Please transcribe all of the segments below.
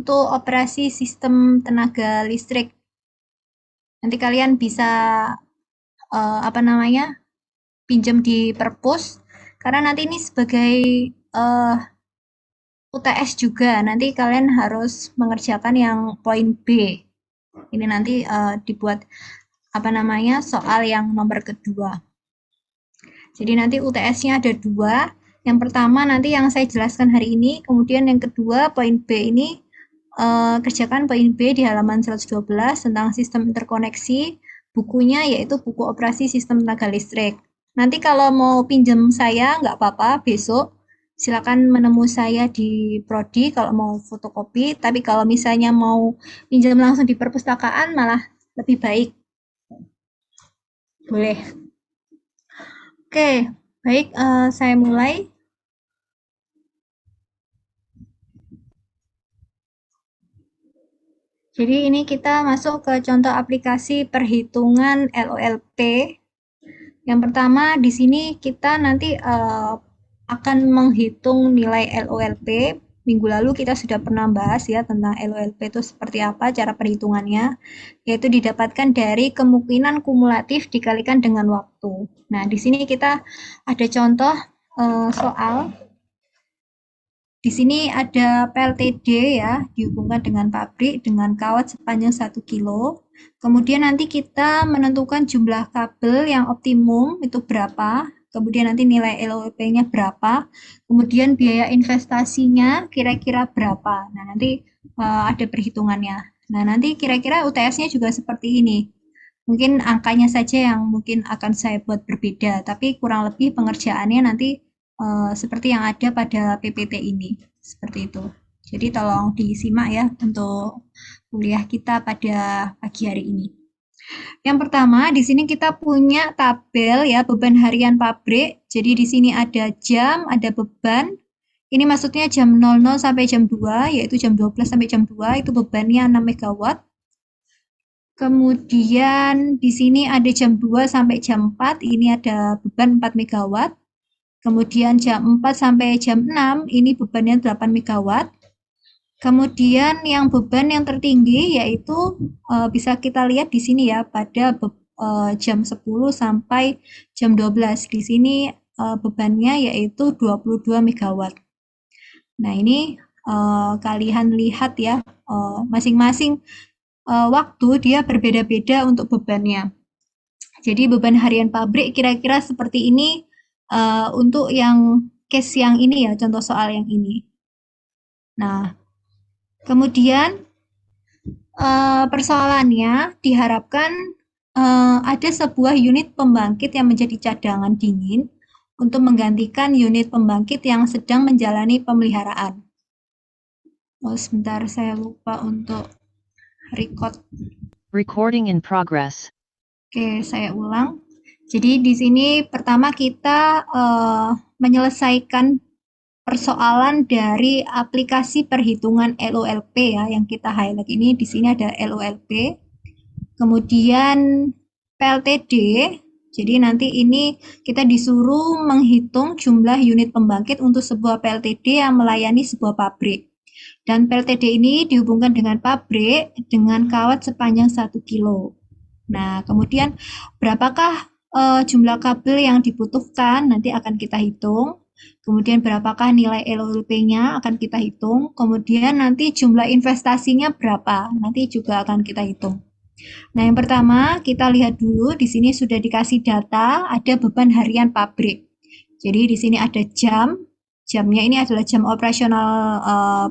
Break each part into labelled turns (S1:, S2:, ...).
S1: untuk operasi sistem tenaga listrik. Nanti kalian bisa pinjam di perpus, karena nanti ini sebagai UTS juga, nanti kalian harus mengerjakan yang poin B. Ini nanti dibuat soal yang nomor kedua. Jadi nanti UTS-nya ada 2. Yang pertama nanti yang saya jelaskan hari ini, kemudian yang kedua poin B ini kerjakan poin B di halaman 112 tentang sistem interkoneksi. Bukunya yaitu buku operasi sistem tenaga listrik. Nanti kalau mau pinjam saya nggak apa-apa, besok silakan menemui saya di Prodi kalau mau fotokopi. Tapi kalau misalnya mau pinjam langsung di perpustakaan malah lebih baik. Boleh. Oke, baik, saya mulai. Jadi ini kita masuk ke contoh aplikasi perhitungan LOLP. Yang pertama di sini kita nanti akan menghitung nilai LOLP. Minggu lalu kita sudah pernah bahas ya tentang LOLP itu seperti apa cara perhitungannya, yaitu didapatkan dari kemungkinan kumulatif dikalikan dengan waktu. Nah, di sini kita ada contoh soal. Di sini ada PLTD ya, dihubungkan dengan pabrik dengan kawat sepanjang 1 kilo. Kemudian nanti kita menentukan jumlah kabel yang optimum itu berapa. Kemudian nanti nilai LOP-nya berapa. Kemudian biaya investasinya kira-kira berapa. Nah, nanti ada perhitungannya. Nah, nanti kira-kira UTS-nya juga seperti ini. Mungkin angkanya saja yang mungkin akan saya buat berbeda, tapi kurang lebih pengerjaannya nanti seperti yang ada pada PPT ini, seperti itu. Jadi tolong disimak ya untuk kuliah kita pada pagi hari ini. Yang pertama, di sini kita punya tabel ya beban harian pabrik. Jadi di sini ada jam, ada beban. Ini maksudnya jam 00 sampai jam 2, yaitu jam 12 sampai jam 2, itu bebannya 6 MW. Kemudian di sini ada jam 2 sampai jam 4, ini ada beban 4 MW. Kemudian jam 4 sampai jam 6, ini bebannya 8 MW. Kemudian yang beban yang tertinggi yaitu bisa kita lihat di sini ya pada jam 10 sampai jam 12. Di sini bebannya yaitu 22 MW. Nah, ini kalian lihat ya, masing-masing waktu dia berbeda-beda untuk bebannya. Jadi beban harian pabrik kira-kira seperti ini untuk yang case yang ini ya, contoh soal yang ini. Nah, kemudian persoalannya diharapkan ada sebuah unit pembangkit yang menjadi cadangan dingin untuk menggantikan unit pembangkit yang sedang menjalani pemeliharaan. Oh, sebentar, saya lupa untuk record.
S2: Recording in progress.
S1: Oke, saya ulang. Jadi di sini pertama kita menyelesaikan persoalan dari aplikasi perhitungan LOLP ya, yang kita highlight ini. Di sini ada LOLP. Kemudian PLTD. Jadi nanti ini kita disuruh menghitung jumlah unit pembangkit untuk sebuah PLTD yang melayani sebuah pabrik. Dan PLTD ini dihubungkan dengan pabrik dengan kawat sepanjang 1 kilo. Nah, kemudian berapakah jumlah kabel yang dibutuhkan nanti akan kita hitung. Kemudian berapakah nilai LOLP-nya akan kita hitung. Kemudian nanti jumlah investasinya berapa nanti juga akan kita hitung. Nah, yang pertama kita lihat dulu di sini sudah dikasih data ada beban harian pabrik. Jadi di sini ada jam. Jamnya ini adalah jam operasional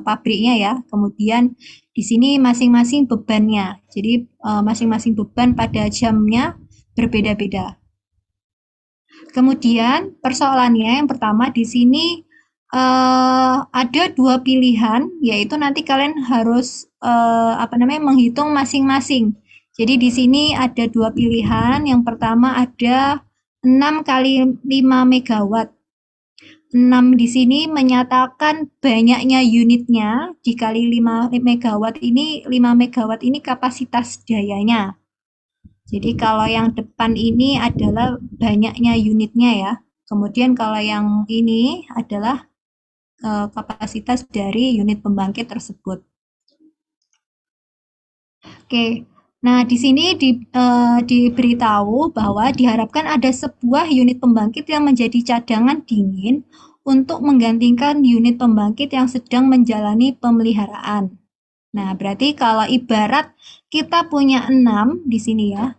S1: pabriknya ya. Kemudian di sini masing-masing bebannya. Jadi masing-masing beban pada jamnya berbeda-beda. Kemudian persoalannya yang pertama di sini ada 2 pilihan, yaitu nanti kalian harus menghitung masing-masing. Jadi di sini ada 2 pilihan. Yang pertama ada 6 kali 5 MW. 6 di sini menyatakan banyaknya unitnya dikali 5 MW ini 5 MW ini kapasitas dayanya. Jadi kalau yang depan ini adalah banyaknya unitnya ya. Kemudian kalau yang ini adalah kapasitas dari unit pembangkit tersebut. Oke. Nah, di sini diberitahu bahwa diharapkan ada sebuah unit pembangkit yang menjadi cadangan dingin untuk menggantikan unit pembangkit yang sedang menjalani pemeliharaan. Nah, berarti kalau ibarat kita punya 6 di sini ya,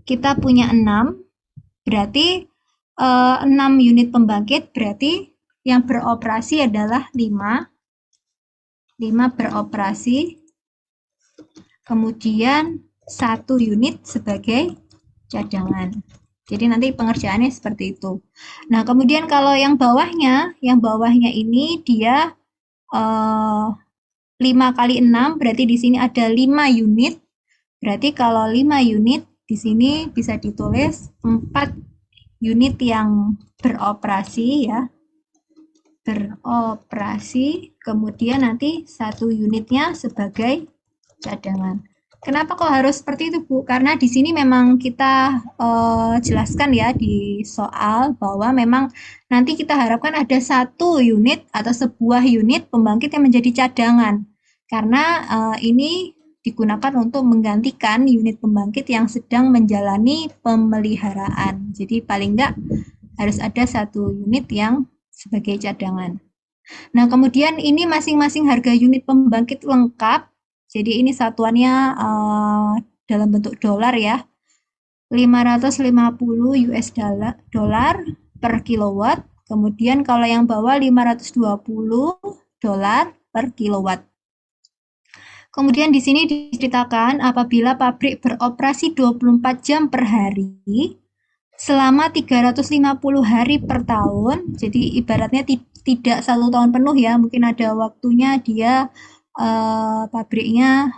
S1: kita punya 6, berarti 6 unit pembangkit, berarti yang beroperasi adalah 5, 5 beroperasi, kemudian 1 unit sebagai cadangan. Jadi nanti pengerjaannya seperti itu. Nah, kemudian kalau yang bawahnya ini dia 5 kali 6, berarti di sini ada 5 unit. Berarti kalau 5 unit, di sini bisa ditulis 4 unit yang beroperasi ya. Beroperasi, kemudian nanti 1 unitnya sebagai cadangan. Kenapa kok harus seperti itu, Bu? Karena di sini memang kita jelaskan ya di soal bahwa memang nanti kita harapkan ada 1 unit atau sebuah unit pembangkit yang menjadi cadangan. Karena ini digunakan untuk menggantikan unit pembangkit yang sedang menjalani pemeliharaan. Jadi paling enggak harus ada 1 unit yang sebagai cadangan. Nah, kemudian ini masing-masing harga unit pembangkit lengkap. Jadi ini satuannya dalam bentuk dolar ya. 550 US dollar per kilowatt. Kemudian kalau yang bawah 520 dolar per kilowatt. Kemudian di sini diceritakan apabila pabrik beroperasi 24 jam per hari selama 350 hari per tahun, jadi ibaratnya tidak 1 tahun penuh ya, mungkin ada waktunya dia pabriknya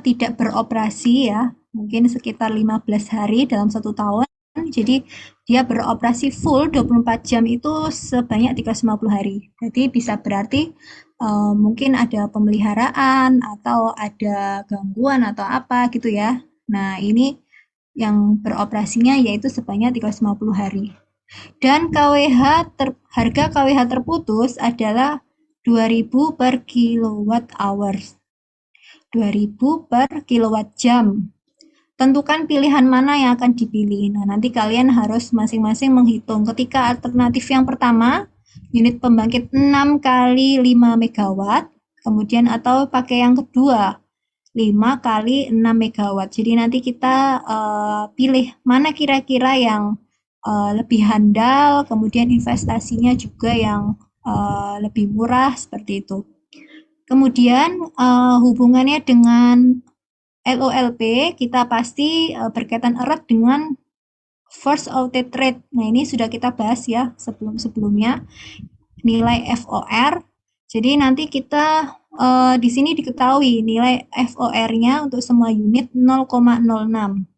S1: tidak beroperasi ya, mungkin sekitar 15 hari dalam 1 tahun. Jadi dia beroperasi full 24 jam itu sebanyak 350 hari. Jadi bisa berarti mungkin ada pemeliharaan atau ada gangguan atau apa gitu ya. Nah, ini yang beroperasinya yaitu sebanyak 350 hari. Dan harga KWH terputus adalah 2.000 per kilowatt hours. 2.000 per kilowatt jam. Tentukan pilihan mana yang akan dipilih. Nah, nanti kalian harus masing-masing menghitung. Ketika alternatif yang pertama, unit pembangkit 6 kali 5 megawatt, kemudian atau pakai yang kedua, 5 kali 6 megawatt. Jadi nanti kita pilih mana kira-kira yang lebih handal, kemudian investasinya juga yang lebih murah, seperti itu. Kemudian hubungannya dengan LOLP kita pasti berkaitan erat dengan first outage rate. Nah, ini sudah kita bahas ya sebelum-sebelumnya, nilai FOR. Jadi nanti kita di sini diketahui nilai FOR-nya untuk semua unit 0,06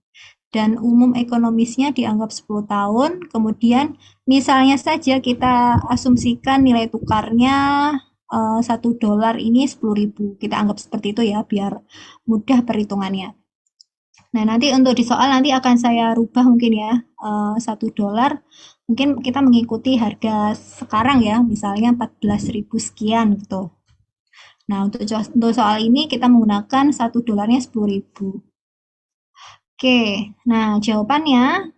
S1: dan umum ekonomisnya dianggap 10 tahun. Kemudian misalnya saja kita asumsikan nilai tukarnya 1 dolar ini 10.000. Kita anggap seperti itu ya biar mudah perhitungannya. Nah, nanti untuk di soal nanti akan saya rubah mungkin ya, 1 dolar, mungkin kita mengikuti harga sekarang ya, misalnya 14.000 sekian gitu. Nah, untuk soal ini kita menggunakan 1 dolarnya 10.000. Oke, nah jawabannya,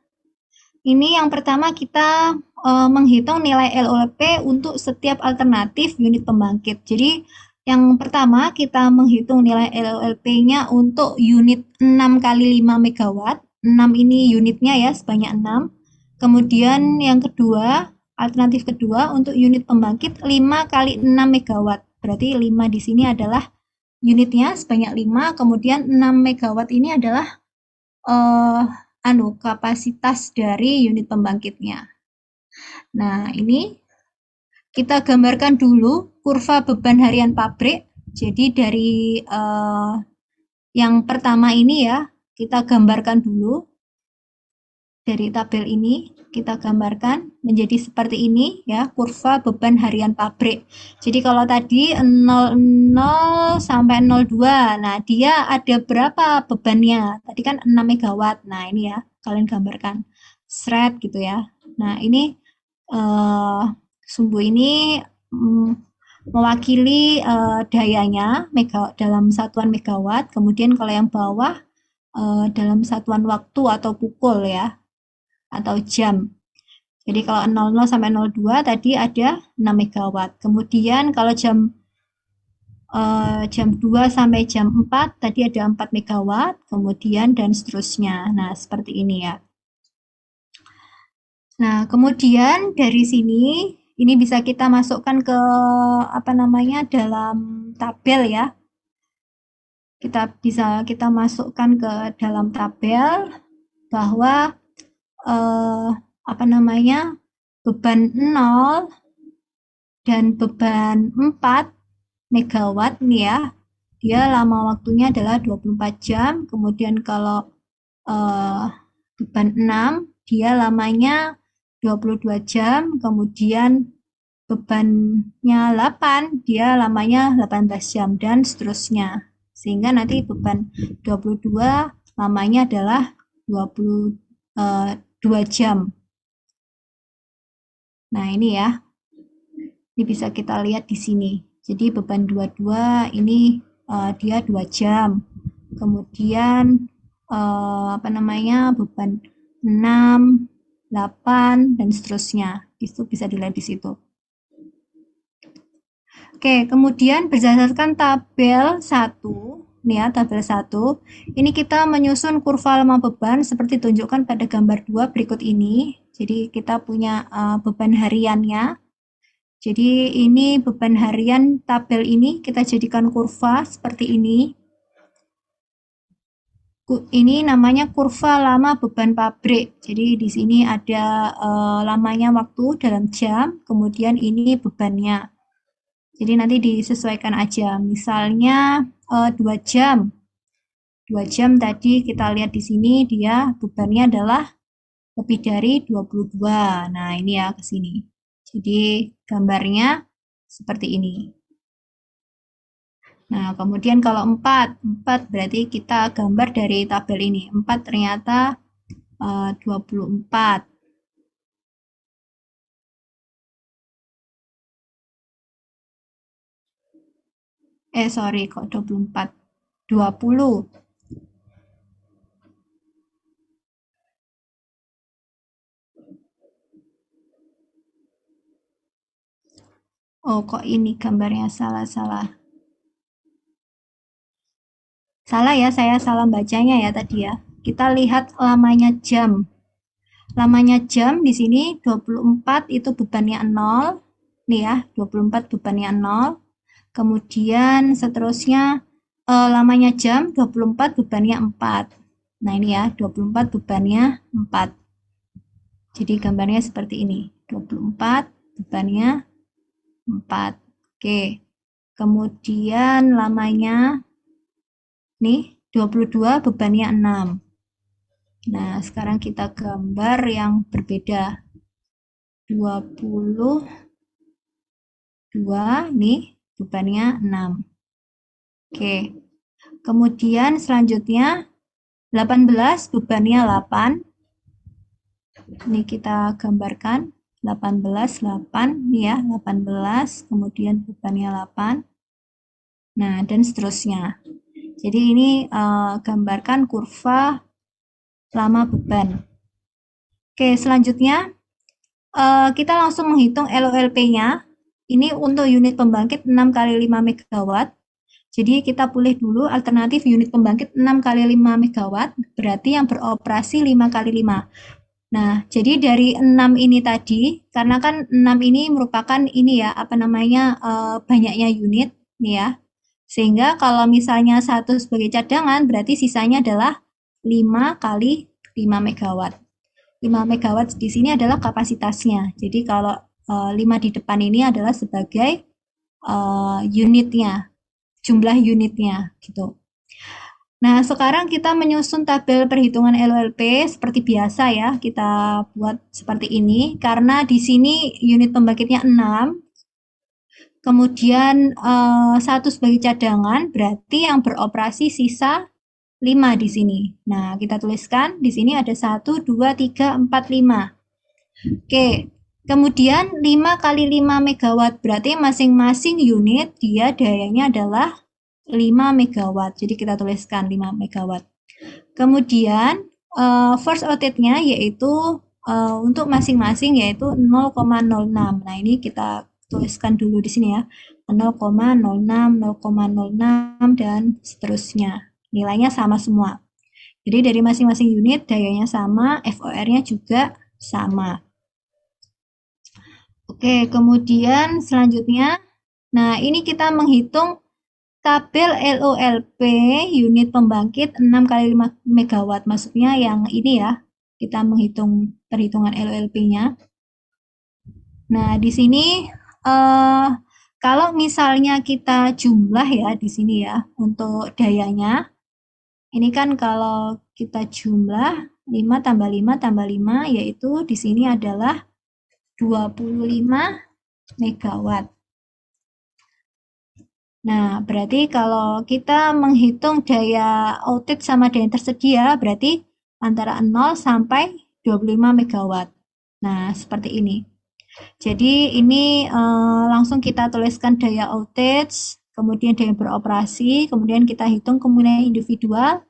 S1: ini yang pertama kita menghitung nilai LOLP untuk setiap alternatif unit pembangkit. Jadi yang pertama kita menghitung nilai LOLP-nya untuk unit 6 kali 5 megawatt. 6 ini unitnya ya, sebanyak 6. Kemudian yang kedua, alternatif kedua untuk unit pembangkit 5 kali 6 megawatt. Berarti 5 di sini adalah unitnya sebanyak 5, kemudian 6 megawatt ini adalah kapasitas dari unit pembangkitnya. Nah, ini kita gambarkan dulu kurva beban harian pabrik. Jadi dari yang pertama ini ya, kita gambarkan dulu. Dari tabel ini kita gambarkan menjadi seperti ini ya, kurva beban harian pabrik. Jadi kalau tadi 00 sampai 02, nah dia ada berapa bebannya? Tadi kan 6 megawatt. Nah, ini ya, kalian gambarkan shred gitu ya. Nah, ini sumbu ini mewakili dayanya dalam satuan megawatt. Kemudian kalau yang bawah dalam satuan waktu atau pukul ya, atau jam. Jadi kalau 00 sampai 02 tadi ada 6 megawatt. Kemudian kalau jam 2 sampai jam 4 tadi ada 4 megawatt, kemudian dan seterusnya. Nah, seperti ini ya. Nah, kemudian dari sini ini bisa kita masukkan ke dalam tabel ya. Kita masukkan ke dalam tabel bahwa beban 0 dan beban 4 megawatt nih ya. Dia lama waktunya adalah 24 jam. Kemudian kalau beban 6 dia lamanya 22 jam. Kemudian bebannya 8 dia lamanya 18 jam dan seterusnya. Sehingga nanti beban 22 lamanya adalah 22 jam. Nah, ini ya. Ini bisa kita lihat di sini. Jadi beban 22 ini dia 2 jam. Kemudian beban 6, 8 dan seterusnya. Itu bisa dilihat di situ. Oke, kemudian berdasarkan tabel 1, nih ya, tabel 1, ini kita menyusun kurva lama beban seperti ditunjukkan pada gambar 2 berikut ini. Jadi kita punya beban hariannya. Jadi ini beban harian tabel ini kita jadikan kurva seperti ini. Ini namanya kurva lama beban pabrik. Jadi di sini ada lamanya waktu dalam jam, kemudian ini bebannya. Jadi nanti disesuaikan aja. Misalnya 2 jam. 2 jam tadi kita lihat di sini dia bebannya adalah lebih dari 22. Nah, ini ya ke sini. Jadi gambarnya seperti ini. Nah, kemudian kalau 4 berarti kita gambar dari tabel ini. 4 ternyata 24. Sorry, kok 24? 20. Oh, kok ini gambarnya salah-salah. Salah ya, saya salah bacanya ya tadi ya. Kita lihat lamanya jam. Lamanya jam di sini 24 itu bebannya 0. Nih ya, 24 bebannya 0. Kemudian seterusnya lamanya jam 24 bebannya 4. Nah, ini ya, 24 bebannya 4. Jadi gambarnya seperti ini. 24 bebannya 4. Oke. Kemudian lamanya nih 22 bebannya 6. Nah, sekarang kita gambar yang berbeda. 22 nih bebannya 6. Oke. Kemudian selanjutnya 18 bebannya 8. Ini kita gambarkan 18 8 nih ya, 18 kemudian bebannya 8. Nah, dan seterusnya. Jadi ini gambarkan kurva lama beban. Oke, selanjutnya kita langsung menghitung LOLP-nya. Ini untuk unit pembangkit 6 kali 5 megawatt. Jadi kita pilih dulu alternatif unit pembangkit 6 kali 5 megawatt, berarti yang beroperasi 5 kali 5. Nah, jadi dari 6 ini tadi, karena kan 6 ini merupakan ini ya, banyaknya unit nih ya. Sehingga kalau misalnya 1 sebagai cadangan, berarti sisanya adalah 5 kali 5 megawatt. 5 megawatt di sini adalah kapasitasnya. Jadi kalau 5 di depan ini adalah sebagai unitnya, jumlah unitnya gitu. Nah, sekarang kita menyusun tabel perhitungan LOLP seperti biasa ya. Kita buat seperti ini karena di sini unit pembangkitnya 6. Kemudian 1 sebagai cadangan, berarti yang beroperasi sisa 5 di sini. Nah, kita tuliskan di sini ada 1 2 3 4 5. Oke. Kemudian 5 kali 5 megawatt, berarti masing-masing unit dia dayanya adalah 5 megawatt. Jadi kita tuliskan 5 megawatt. Kemudian first outage-nya yaitu untuk masing-masing yaitu 0,06. Nah, ini kita tuliskan dulu di sini ya. 0,06, 0,06 dan seterusnya. Nilainya sama semua. Jadi dari masing-masing unit dayanya sama, FOR-nya juga sama. Oke, kemudian selanjutnya, nah ini kita menghitung tabel LOLP unit pembangkit 6 kali 5 megawatt. Maksudnya yang ini ya, kita menghitung perhitungan LOLP-nya. Nah, di sini kalau misalnya kita jumlah ya di sini ya untuk dayanya. Ini kan kalau kita jumlah 5 tambah 5 tambah 5 yaitu di sini adalah 25 megawatt. Nah, berarti kalau kita menghitung daya outage sama daya tersedia, berarti antara 0 sampai 25 megawatt. Nah, seperti ini. Jadi ini langsung kita tuliskan daya outage, kemudian daya beroperasi, kemudian kita hitung kemungkinan individual,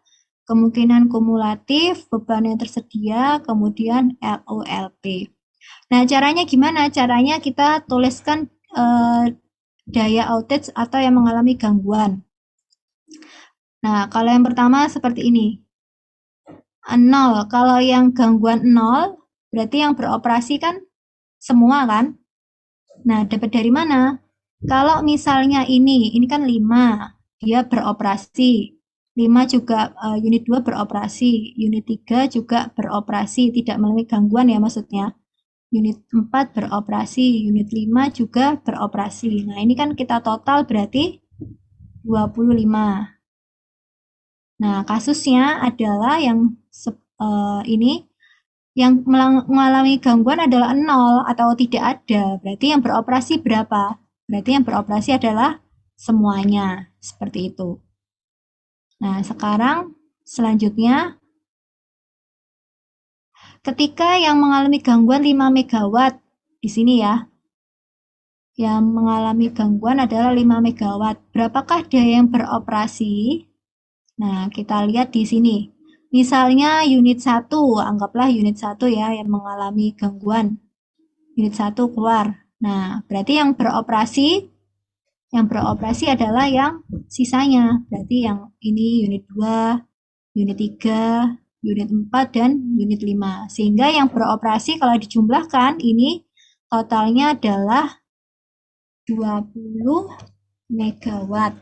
S1: kemungkinan kumulatif, beban yang tersedia, kemudian LOLP. Nah, caranya gimana? Caranya kita tuliskan daya outage atau yang mengalami gangguan. Nah, kalau yang pertama seperti ini. 0. Kalau yang gangguan 0, berarti yang beroperasi kan semua kan? Nah, dapat dari mana? Kalau misalnya ini kan 5, dia beroperasi. 5 juga unit 2 beroperasi, unit 3 juga beroperasi, tidak mengalami gangguan ya maksudnya. Unit 4 beroperasi, unit 5 juga beroperasi. Nah, ini kan kita total berarti 25. Nah, kasusnya adalah yang ini yang mengalami gangguan adalah 0 atau tidak ada. Berarti yang beroperasi berapa? Berarti yang beroperasi adalah semuanya. Seperti itu. Nah, sekarang selanjutnya ketika yang mengalami gangguan 5 megawatt di sini ya. Yang mengalami gangguan adalah 5 megawatt. Berapakah daya yang beroperasi? Nah, kita lihat di sini. Misalnya unit 1, anggaplah unit 1 ya yang mengalami gangguan. Unit 1 keluar. Nah, berarti yang beroperasi adalah yang sisanya. Berarti yang ini unit 2, unit 3, unit 4, dan unit 5. Sehingga yang beroperasi kalau dijumlahkan ini totalnya adalah 20 megawatt.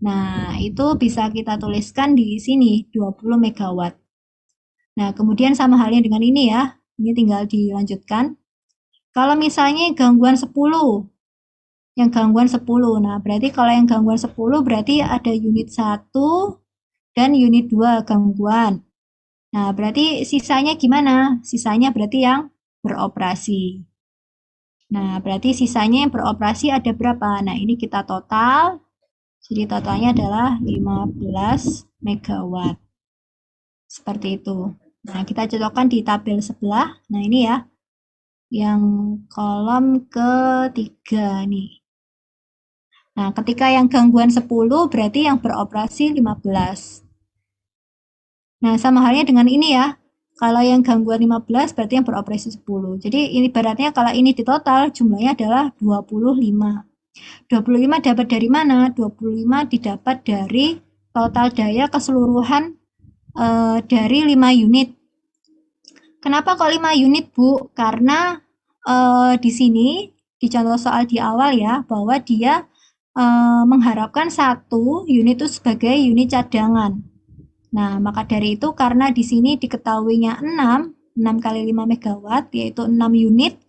S1: Nah, itu bisa kita tuliskan di sini, 20 megawatt. Nah, kemudian sama halnya dengan ini ya. Ini tinggal dilanjutkan. Kalau misalnya gangguan 10, yang gangguan 10. Nah, berarti kalau yang gangguan 10 berarti ada unit 1 dan unit 2 gangguan. Nah, berarti sisanya gimana? Sisanya berarti yang beroperasi. Nah, berarti sisanya yang beroperasi ada berapa? Nah, ini kita total. Jadi totalnya adalah 15 megawatt. Seperti itu. Nah, kita cocokkan di tabel sebelah. Nah, ini ya. Yang kolom ketiga nih. Nah, ketika yang gangguan 10 berarti yang beroperasi 15. Nah, sama halnya dengan ini ya. Kalau yang gangguan 15 berarti yang beroperasi 10. Jadi ini ibaratnya kalau ini di total jumlahnya adalah 25. 25 dapat dari mana? 25 didapat dari total daya keseluruhan dari 5 unit. Kenapa kok 5 unit, Bu? Karena di sini di contoh soal di awal ya, bahwa dia mengharapkan 1 unit itu sebagai unit cadangan. Nah, maka dari itu karena di sini diketahuinya 6 kali 5 megawatt, yaitu 6 unit,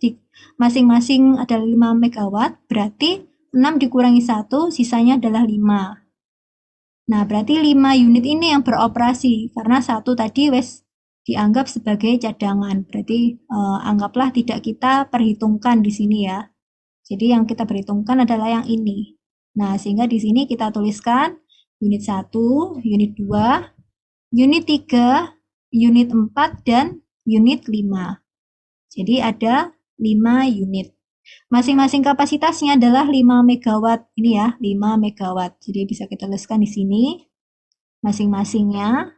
S1: masing-masing adalah 5 megawatt, berarti 6 dikurangi 1, sisanya adalah 5. Nah, berarti 5 unit ini yang beroperasi, karena 1 tadi wes dianggap sebagai cadangan. Berarti anggaplah tidak kita perhitungkan di sini ya. Jadi yang kita perhitungkan adalah yang ini. Nah, sehingga di sini kita tuliskan unit 1, unit 2, unit 3, unit 4, dan unit 5. Jadi ada 5 unit. Masing-masing kapasitasnya adalah 5 megawatt. Ini ya, 5 megawatt. Jadi bisa kita tuliskan di sini masing-masingnya.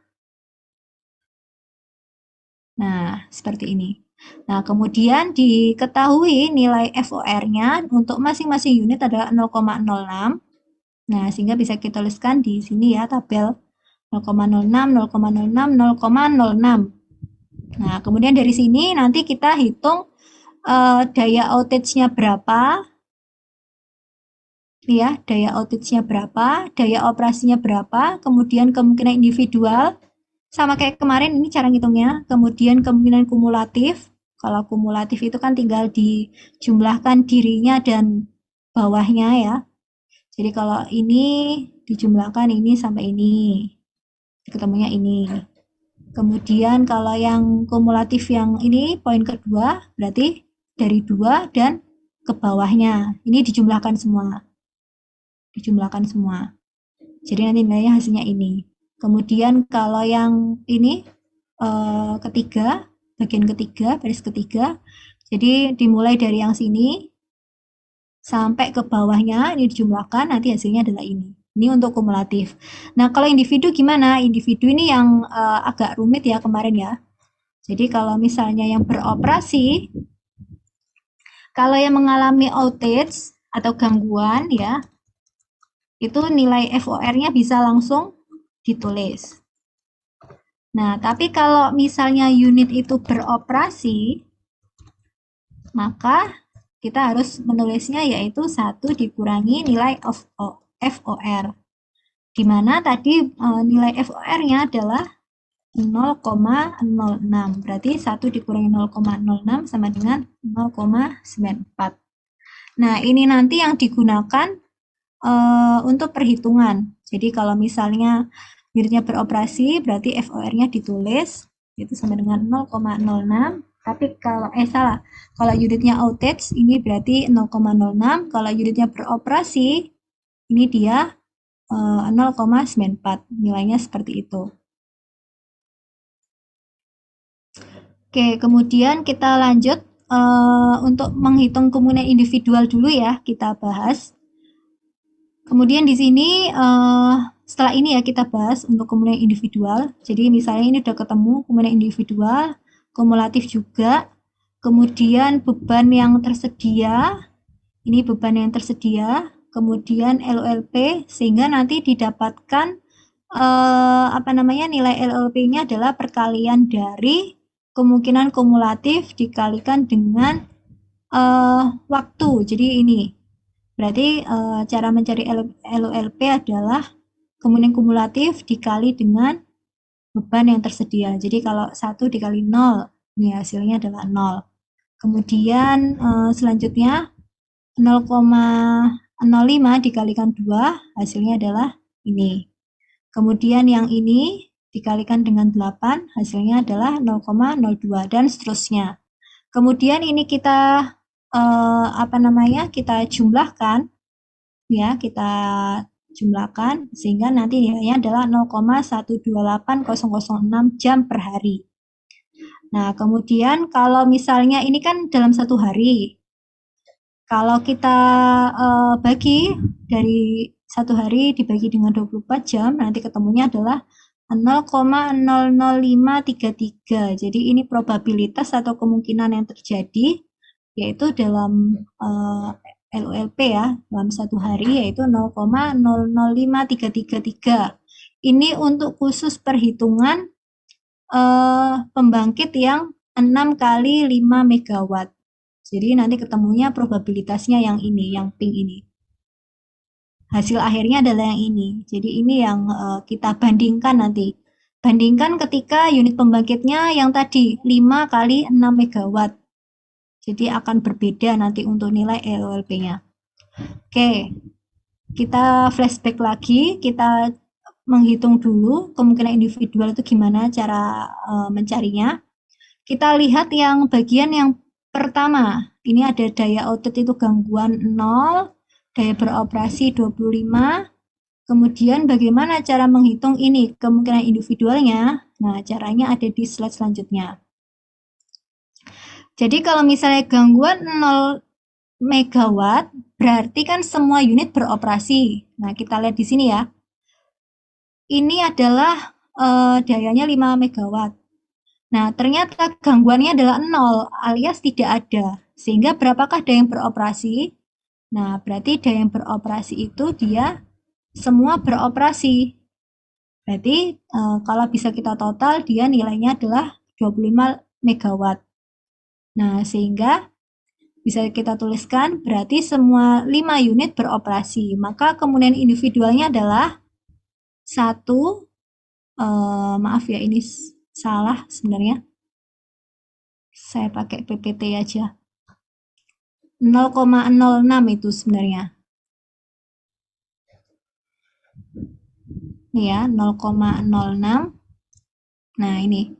S1: Nah, seperti ini. Nah, kemudian diketahui nilai FOR-nya untuk masing-masing unit adalah 0,06. Nah, sehingga bisa kita tuliskan di sini ya, tabel 0,06, 0,06, 0,06. Nah, kemudian dari sini nanti kita hitung daya outage-nya berapa, ya, daya outage-nya berapa, daya operasinya berapa, kemudian kemungkinan individual, sama kayak kemarin ini cara ngitungnya, kemudian kemungkinan kumulatif, kalau kumulatif itu kan tinggal dijumlahkan dirinya dan bawahnya ya, jadi kalau ini dijumlahkan ini sampai ini, ketemunya ini. Kemudian kalau yang kumulatif yang ini poin kedua, berarti dari 2 dan ke bawahnya, ini dijumlahkan semua. Jadi nanti nilainya hasilnya ini. Kemudian kalau yang ini ketiga, bagian ketiga, baris ketiga, jadi dimulai dari yang sini sampai ke bawahnya, ini dijumlahkan, nanti hasilnya adalah ini. Ini untuk kumulatif. Nah, kalau individu gimana? Individu ini yang agak rumit ya kemarin ya. Jadi kalau misalnya yang beroperasi, kalau yang mengalami outage atau gangguan ya, itu nilai FOR-nya bisa langsung ditulis. Nah, tapi kalau misalnya unit itu beroperasi, maka kita harus menulisnya yaitu 1 dikurangi nilai FOR. Di mana tadi nilai FOR-nya adalah 0,06. Berarti 1 dikurangi 0,06 sama dengan 0,94. Nah, ini nanti yang digunakan untuk perhitungan. Jadi kalau misalnya unitnya beroperasi, berarti FOR-nya ditulis, itu sama dengan 0,06. Tapi kalau, salah, kalau unitnya outage, ini berarti 0,06. Kalau unitnya beroperasi, ini dia 0,94. Nilainya seperti itu. Oke, kemudian kita lanjut untuk menghitung kemungkinan individual dulu ya, kita bahas. Kemudian di sini setelah ini ya kita bahas untuk kemungkinan individual. Jadi misalnya ini udah ketemu kemungkinan individual, kumulatif juga. Kemudian beban yang tersedia, ini beban yang tersedia. Kemudian LOLP sehingga nanti didapatkan nilai LOLP-nya adalah perkalian dari kemungkinan kumulatif dikalikan dengan waktu. Jadi ini berarti cara mencari LOLP adalah kemungkinan kumulatif dikali dengan beban yang tersedia. Jadi kalau 1 dikali 0, ini hasilnya adalah 0. Kemudian selanjutnya 0,05 dikalikan 2, hasilnya adalah ini. Kemudian yang ini dikalikan dengan 8, hasilnya adalah 0,02 dan seterusnya. Kemudian ini kita kita jumlahkan ya, kita jumlahkan sehingga nanti nilainya adalah 0,128006 jam per hari. Nah, kemudian kalau misalnya ini kan dalam 1 hari. Kalau kita bagi dari 1 hari dibagi dengan 24 jam, nanti ketemunya adalah 0,00533. Jadi ini probabilitas atau kemungkinan yang terjadi yaitu dalam LOLP ya, dalam 1 hari yaitu 0,005333. Ini untuk khusus perhitungan pembangkit yang 6 kali 5 megawatt. Jadi nanti ketemunya probabilitasnya yang ini, yang pink ini. Hasil akhirnya adalah yang ini. Jadi ini yang kita bandingkan nanti. Bandingkan ketika unit pembangkitnya yang tadi 5 kali 6 megawatt. Jadi akan berbeda nanti untuk nilai LOLP-nya. Oke, kita flashback lagi, kita menghitung dulu kemungkinan individual itu gimana cara mencarinya. Kita lihat yang bagian yang pertama, ini ada daya outage itu gangguan 0, daya beroperasi 25, kemudian bagaimana cara menghitung ini kemungkinan individualnya. Nah, caranya ada di slide selanjutnya. Jadi kalau misalnya gangguan 0 megawatt, berarti kan semua unit beroperasi. Nah, kita lihat di sini ya. Ini adalah dayanya 5 megawatt. Nah, ternyata gangguannya adalah 0 alias tidak ada. Sehingga berapakah daya yang beroperasi? Nah, berarti daya yang beroperasi itu dia semua beroperasi. Berarti kalau bisa kita total, dia nilainya adalah 25 megawatt. Nah, sehingga bisa kita tuliskan berarti semua 5 unit beroperasi. Maka kemudian individualnya adalah 1, maaf ya ini salah sebenarnya. Saya pakai PPT aja. 0,06 itu sebenarnya. Ini ya, 0,06. Nah, ini.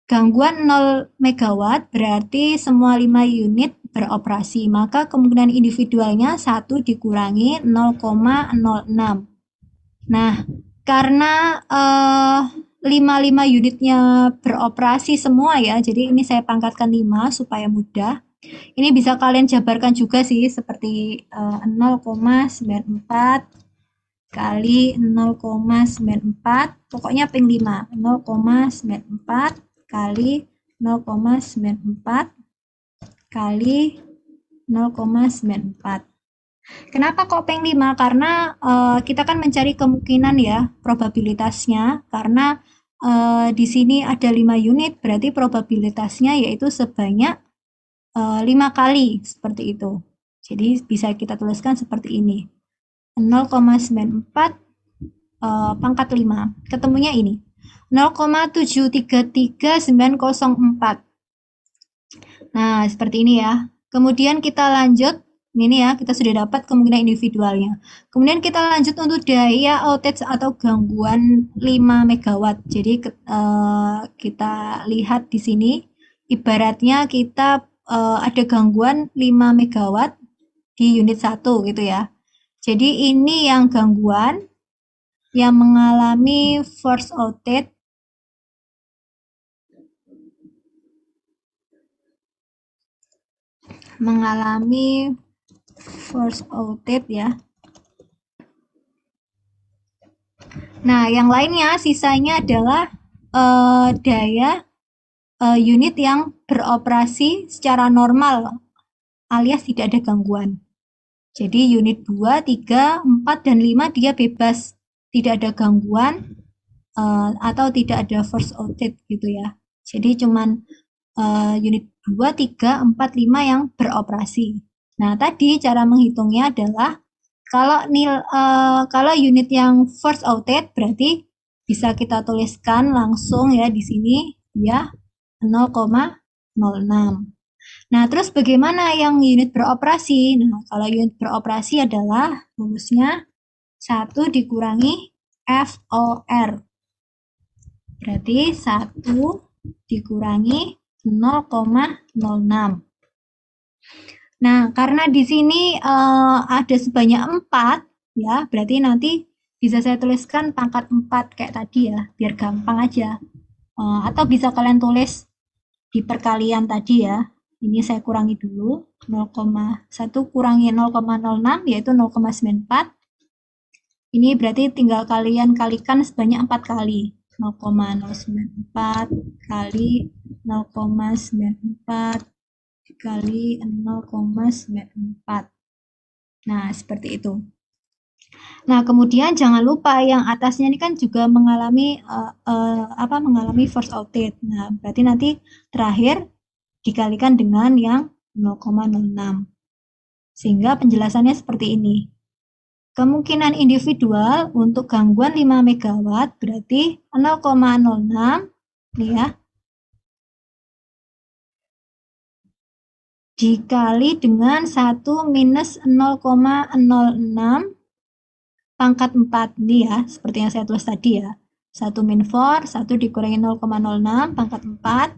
S1: Gangguan 0 megawatt berarti semua 5 unit beroperasi, maka kemungkinan individualnya 1 dikurangi 0,06. Nah, karena 5 unitnya beroperasi semua ya, jadi ini saya pangkatkan 5 supaya mudah. Ini bisa kalian jabarkan juga sih, seperti 0,94 kali 0,94, pokoknya ping 5, 0,94 kali 0,94 kali 0,94. Kenapa kok peng 5? Karena kita kan mencari kemungkinan ya, probabilitasnya. Karena di sini ada 5 unit, berarti probabilitasnya yaitu sebanyak 5 kali, seperti itu. Jadi bisa kita tuliskan seperti ini. 0,94 pangkat 5. Ketemunya ini. 0,733904. Nah, seperti ini ya. Kemudian kita lanjut. Ini ya, kita sudah dapat kemungkinan individualnya. Kemudian kita lanjut untuk daya outage atau gangguan 5 megawatt. Jadi kita lihat di sini, ibaratnya kita ada gangguan 5 megawatt di unit 1 gitu ya. Jadi ini yang gangguan yang mengalami force outage ya. Nah, yang lainnya sisanya adalah daya unit yang beroperasi secara normal alias tidak ada gangguan. Jadi unit 2, 3, 4, dan 5 dia bebas, tidak ada gangguan atau tidak ada force outage gitu ya. Jadi cuman unit 2, 3, 4, 5 yang beroperasi. Nah, tadi cara menghitungnya adalah kalau unit yang force outage berarti bisa kita tuliskan langsung ya di sini ya 0,06. Nah, terus bagaimana yang unit beroperasi? Nah, kalau unit beroperasi adalah rumusnya 1 dikurangi FOR. Berarti 1 dikurangi 0,06. Nah, karena di sini ada sebanyak 4, ya, berarti nanti bisa saya tuliskan pangkat 4 kayak tadi ya, biar gampang aja. Atau bisa kalian tulis di perkalian tadi ya. Ini saya kurangi dulu, 0,1 kurangi 0,06 yaitu 0,94. Ini berarti tinggal kalian kalikan sebanyak 4 kali. 0,094 kali 0,94 kali 0,94. Nah, seperti itu. Nah, kemudian jangan lupa yang atasnya ini kan juga mengalami force outage. Nah, berarti nanti terakhir dikalikan dengan yang 0,06. Sehingga penjelasannya seperti ini. Kemungkinan individual untuk gangguan 5 megawatt berarti 0,06 nih ya, dikali dengan 1 minus 0,06 pangkat 4 ini ya, seperti yang saya tulis tadi ya. 1 min 4, 1 dikurangi 0,06 pangkat 4,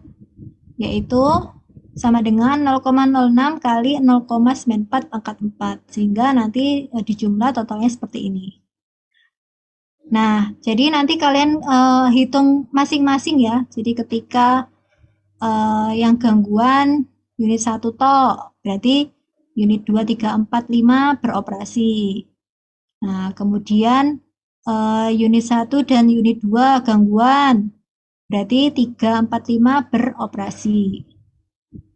S1: yaitu sama dengan 0,06 kali 0,94 pangkat 4. Sehingga nanti dijumlah totalnya seperti ini. Nah, jadi nanti kalian hitung masing-masing ya. Jadi ketika yang gangguan unit 1 tok, berarti unit 2, 3, 4, 5 beroperasi. Nah, kemudian unit 1 dan unit 2 gangguan, berarti 3, 4, 5 beroperasi.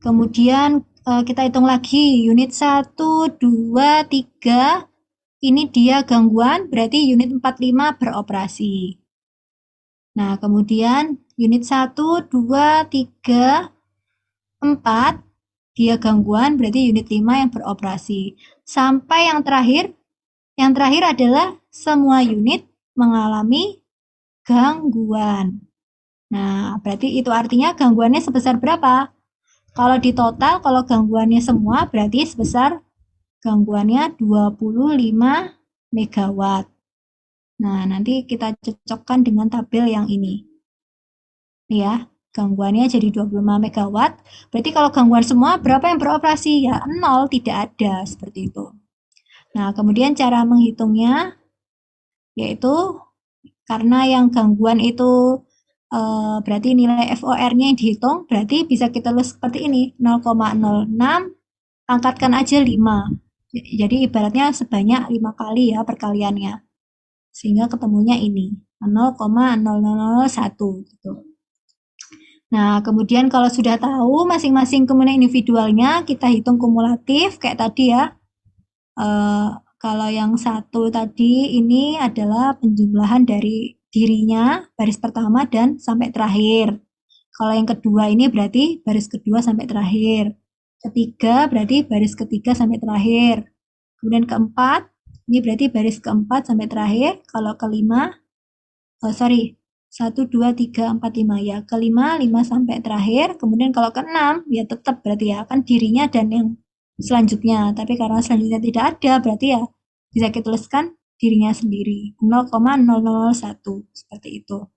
S1: Kemudian kita hitung lagi, unit 1, 2, 3, ini dia gangguan, berarti unit 4, 5 beroperasi. Nah, kemudian unit 1, 2, 3, 4, dia gangguan, berarti unit 5 yang beroperasi. Sampai yang terakhir adalah semua unit mengalami gangguan. Nah, berarti itu artinya gangguannya sebesar berapa? Kalau di total, kalau gangguannya semua, berarti sebesar gangguannya 25 megawatt. Nah, nanti kita cocokkan dengan tabel yang ini. Nih ya, gangguannya jadi 25 megawatt. Berarti kalau gangguan semua, berapa yang beroperasi? Ya, 0, tidak ada, seperti itu. Nah, kemudian cara menghitungnya, yaitu karena yang gangguan itu berarti nilai FOR-nya yang dihitung, berarti bisa kita tulis seperti ini, 0,06, angkatkan aja 5. Jadi ibaratnya sebanyak 5 kali ya perkaliannya. Sehingga ketemunya ini, 0,0001 gitu. Nah, kemudian kalau sudah tahu masing-masing komponen individualnya, kita hitung kumulatif kayak tadi ya. Kalau yang satu tadi ini adalah penjumlahan dari dirinya, baris pertama dan sampai terakhir. Kalau yang kedua ini berarti baris kedua sampai terakhir. Ketiga berarti baris ketiga sampai terakhir. Kemudian keempat, ini berarti baris keempat sampai terakhir. Kalau kelima, 1, 2, 3, 4, 5 ya. Kelima, 5 sampai terakhir. Kemudian kalau keenam, ya tetap berarti ya, kan dirinya dan yang selanjutnya. Tapi karena selanjutnya tidak ada, berarti ya bisa kita tuliskan dirinya sendiri. 0,001, seperti itu.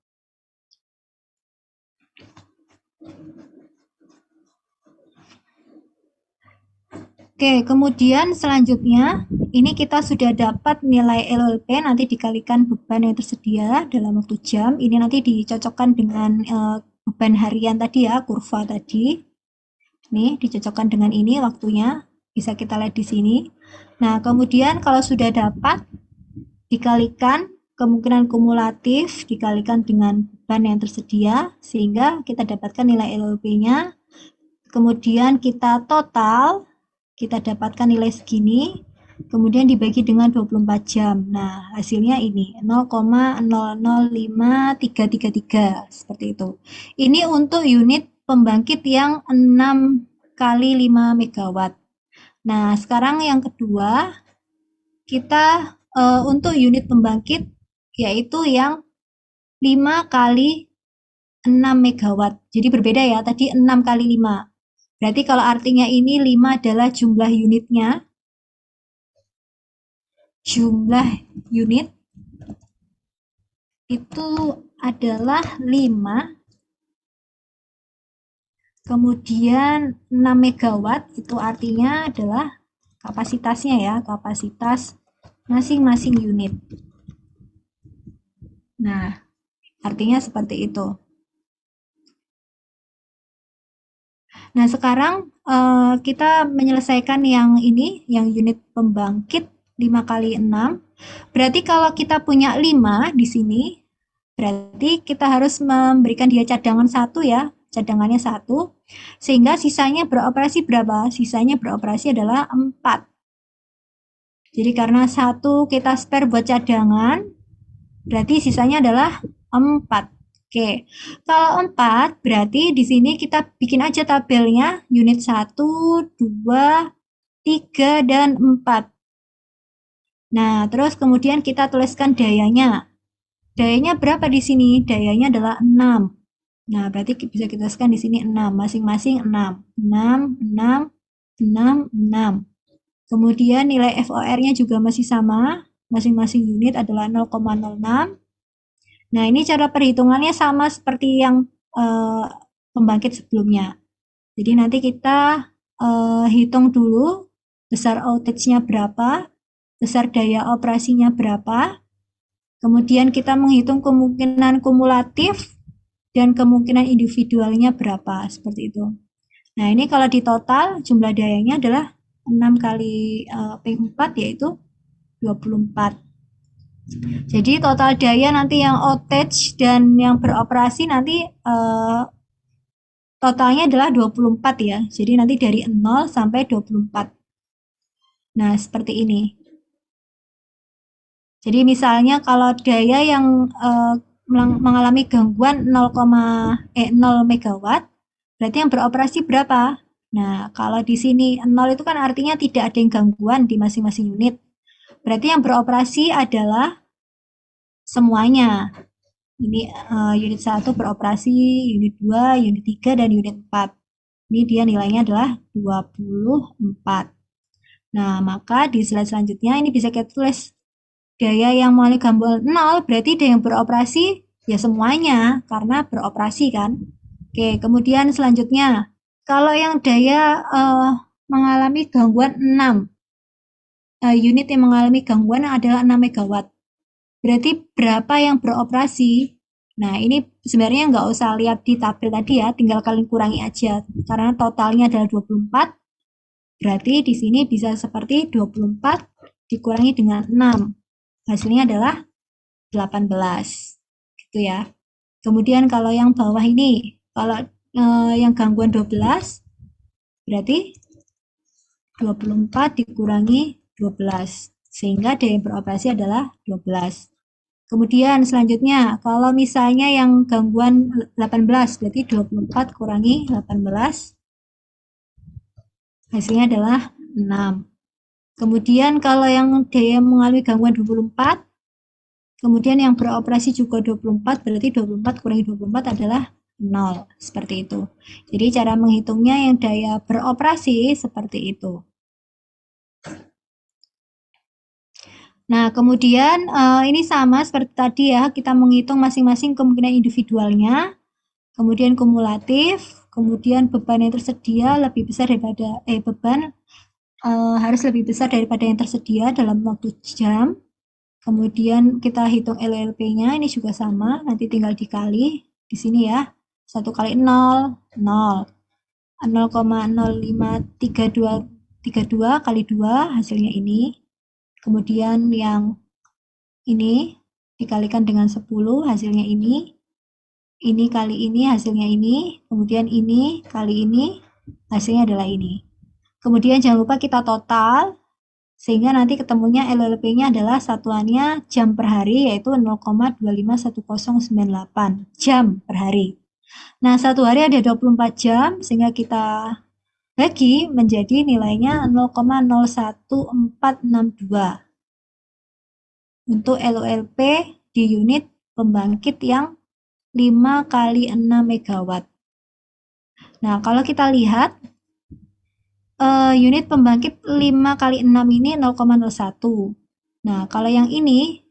S1: Oke, kemudian selanjutnya, ini kita sudah dapat nilai LLP, nanti dikalikan beban yang tersedia dalam waktu jam. Ini nanti dicocokkan dengan beban harian tadi ya, kurva tadi. Nih, dicocokkan dengan ini waktunya, bisa kita lihat di sini. Nah, kemudian kalau sudah dapat, dikalikan kemungkinan kumulatif, dikalikan dengan beban yang tersedia, sehingga kita dapatkan nilai LLP-nya. Kemudian kita total, kita dapatkan nilai segini, kemudian dibagi dengan 24 jam. Nah, hasilnya ini 0,005333, seperti itu. Ini untuk unit pembangkit yang 6 kali 5 megawatt. Nah, sekarang yang kedua, kita untuk unit pembangkit yaitu yang 5 kali 6 megawatt. Jadi berbeda ya, tadi 6 kali 5. Berarti kalau artinya ini 5 adalah jumlah unitnya. Jumlah unit itu adalah 5. Kemudian 6 megawatt itu artinya adalah kapasitasnya ya, kapasitas masing-masing unit. Nah, artinya seperti itu. Nah, sekarang kita menyelesaikan yang ini, yang unit pembangkit 5 kali 6. Berarti kalau kita punya 5 di sini, berarti kita harus memberikan dia cadangan 1 ya, cadangannya 1. Sehingga sisanya beroperasi berapa? Sisanya beroperasi adalah 4. Jadi karena 1 kita spare buat cadangan, berarti sisanya adalah 4. Oke, kalau 4 berarti di sini kita bikin aja tabelnya unit 1, 2, 3, dan 4. Nah, terus kemudian kita tuliskan dayanya. Dayanya berapa di sini? Dayanya adalah 6. Nah, berarti bisa kita tuliskan di sini 6, masing-masing 6. 6, 6, 6, 6. Kemudian nilai FOR-nya juga masih sama, masing-masing unit adalah 0,06. Nah, ini cara perhitungannya sama seperti yang pembangkit sebelumnya. Jadi nanti kita hitung dulu besar outage-nya berapa, besar daya operasinya berapa, kemudian kita menghitung kemungkinan kumulatif dan kemungkinan individualnya berapa, seperti itu. Nah, ini kalau di total jumlah dayanya adalah 6 kali P4 yaitu 24. Jadi total daya nanti yang outage dan yang beroperasi nanti totalnya adalah 24 ya. Jadi nanti dari 0 sampai 24. Nah, seperti ini. Jadi misalnya kalau daya yang mengalami gangguan 0 megawatt, berarti yang beroperasi berapa? Nah, kalau di sini 0 itu kan artinya tidak ada yang gangguan di masing-masing unit. Berarti yang beroperasi adalah semuanya. Ini unit 1 beroperasi, unit 2, unit 3, dan unit 4. Ini dia nilainya adalah 24. Nah, maka di slide selanjutnya ini bisa kita tulis daya yang mengalami gangguan 0 berarti daya yang beroperasi ya semuanya karena beroperasi kan. Oke, kemudian selanjutnya kalau yang daya mengalami gangguan 6 unit yang mengalami gangguan adalah 6 megawatt. Berarti berapa yang beroperasi? Nah, ini sebenarnya nggak usah lihat di tabel tadi ya, tinggal kalian kurangi aja. Karena totalnya adalah 24, berarti di sini bisa seperti 24 dikurangi dengan 6. Hasilnya adalah 18. Gitu ya. Kemudian kalau yang bawah ini, kalau yang gangguan 12, berarti 24 dikurangi 12. Sehingga daya yang beroperasi adalah 12. Kemudian selanjutnya, kalau misalnya yang gangguan 18, berarti 24 kurangi 18, hasilnya adalah 6. Kemudian kalau yang daya mengalami gangguan 24, kemudian yang beroperasi juga 24, berarti 24 kurangi 24 adalah 0. Seperti itu. Jadi cara menghitungnya yang daya beroperasi seperti itu. Nah, kemudian ini sama seperti tadi ya, kita menghitung masing-masing kemungkinan individualnya, kemudian kumulatif, kemudian beban yang tersedia lebih besar daripada beban harus lebih besar daripada yang tersedia dalam waktu jam. Kemudian kita hitung LLP-nya, ini juga sama, nanti tinggal dikali di sini ya. 1 kali 0, 0. 0,0532 kali 2 hasilnya ini. Kemudian yang ini dikalikan dengan 10 hasilnya ini. Ini kali ini hasilnya ini. Kemudian ini kali ini hasilnya adalah ini. Kemudian jangan lupa kita total. Sehingga nanti ketemunya LLP-nya adalah satuannya jam per hari yaitu 0,251098 jam per hari. Nah, satu hari ada 24 jam sehingga kita bagi menjadi nilainya 0,01462 untuk LOLP di unit pembangkit yang 5 kali 6 megawatt. Nah, kalau kita lihat unit pembangkit 5 kali 6 ini 0,01. Nah, kalau yang ini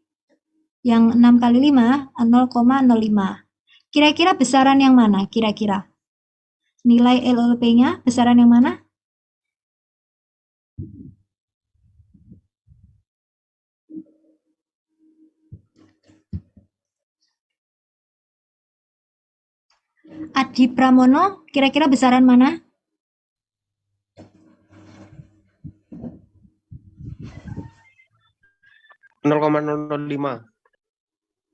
S1: yang 6 kali 5 0,05. Kira-kira besaran yang mana? Kira-kira nilai LLP-nya besaran yang mana? Adi Pramono, kira-kira besaran mana?
S3: Nol koma 005.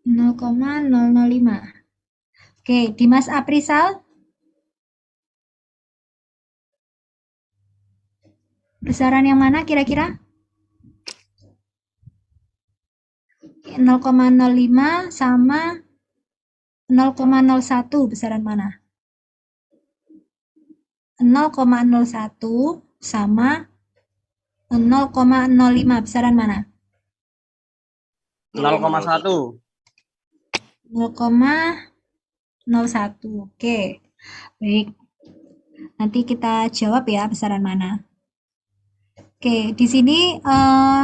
S1: 0,005. Oke, Dimas Aprisal? Besaran yang mana kira-kira? 0,05 sama 0,01 besaran mana? 0,01 sama 0,05 besaran mana?
S3: 0,1.
S1: 0,01. Oke. Baik. Nanti kita jawab ya besaran mana. Oke, di sini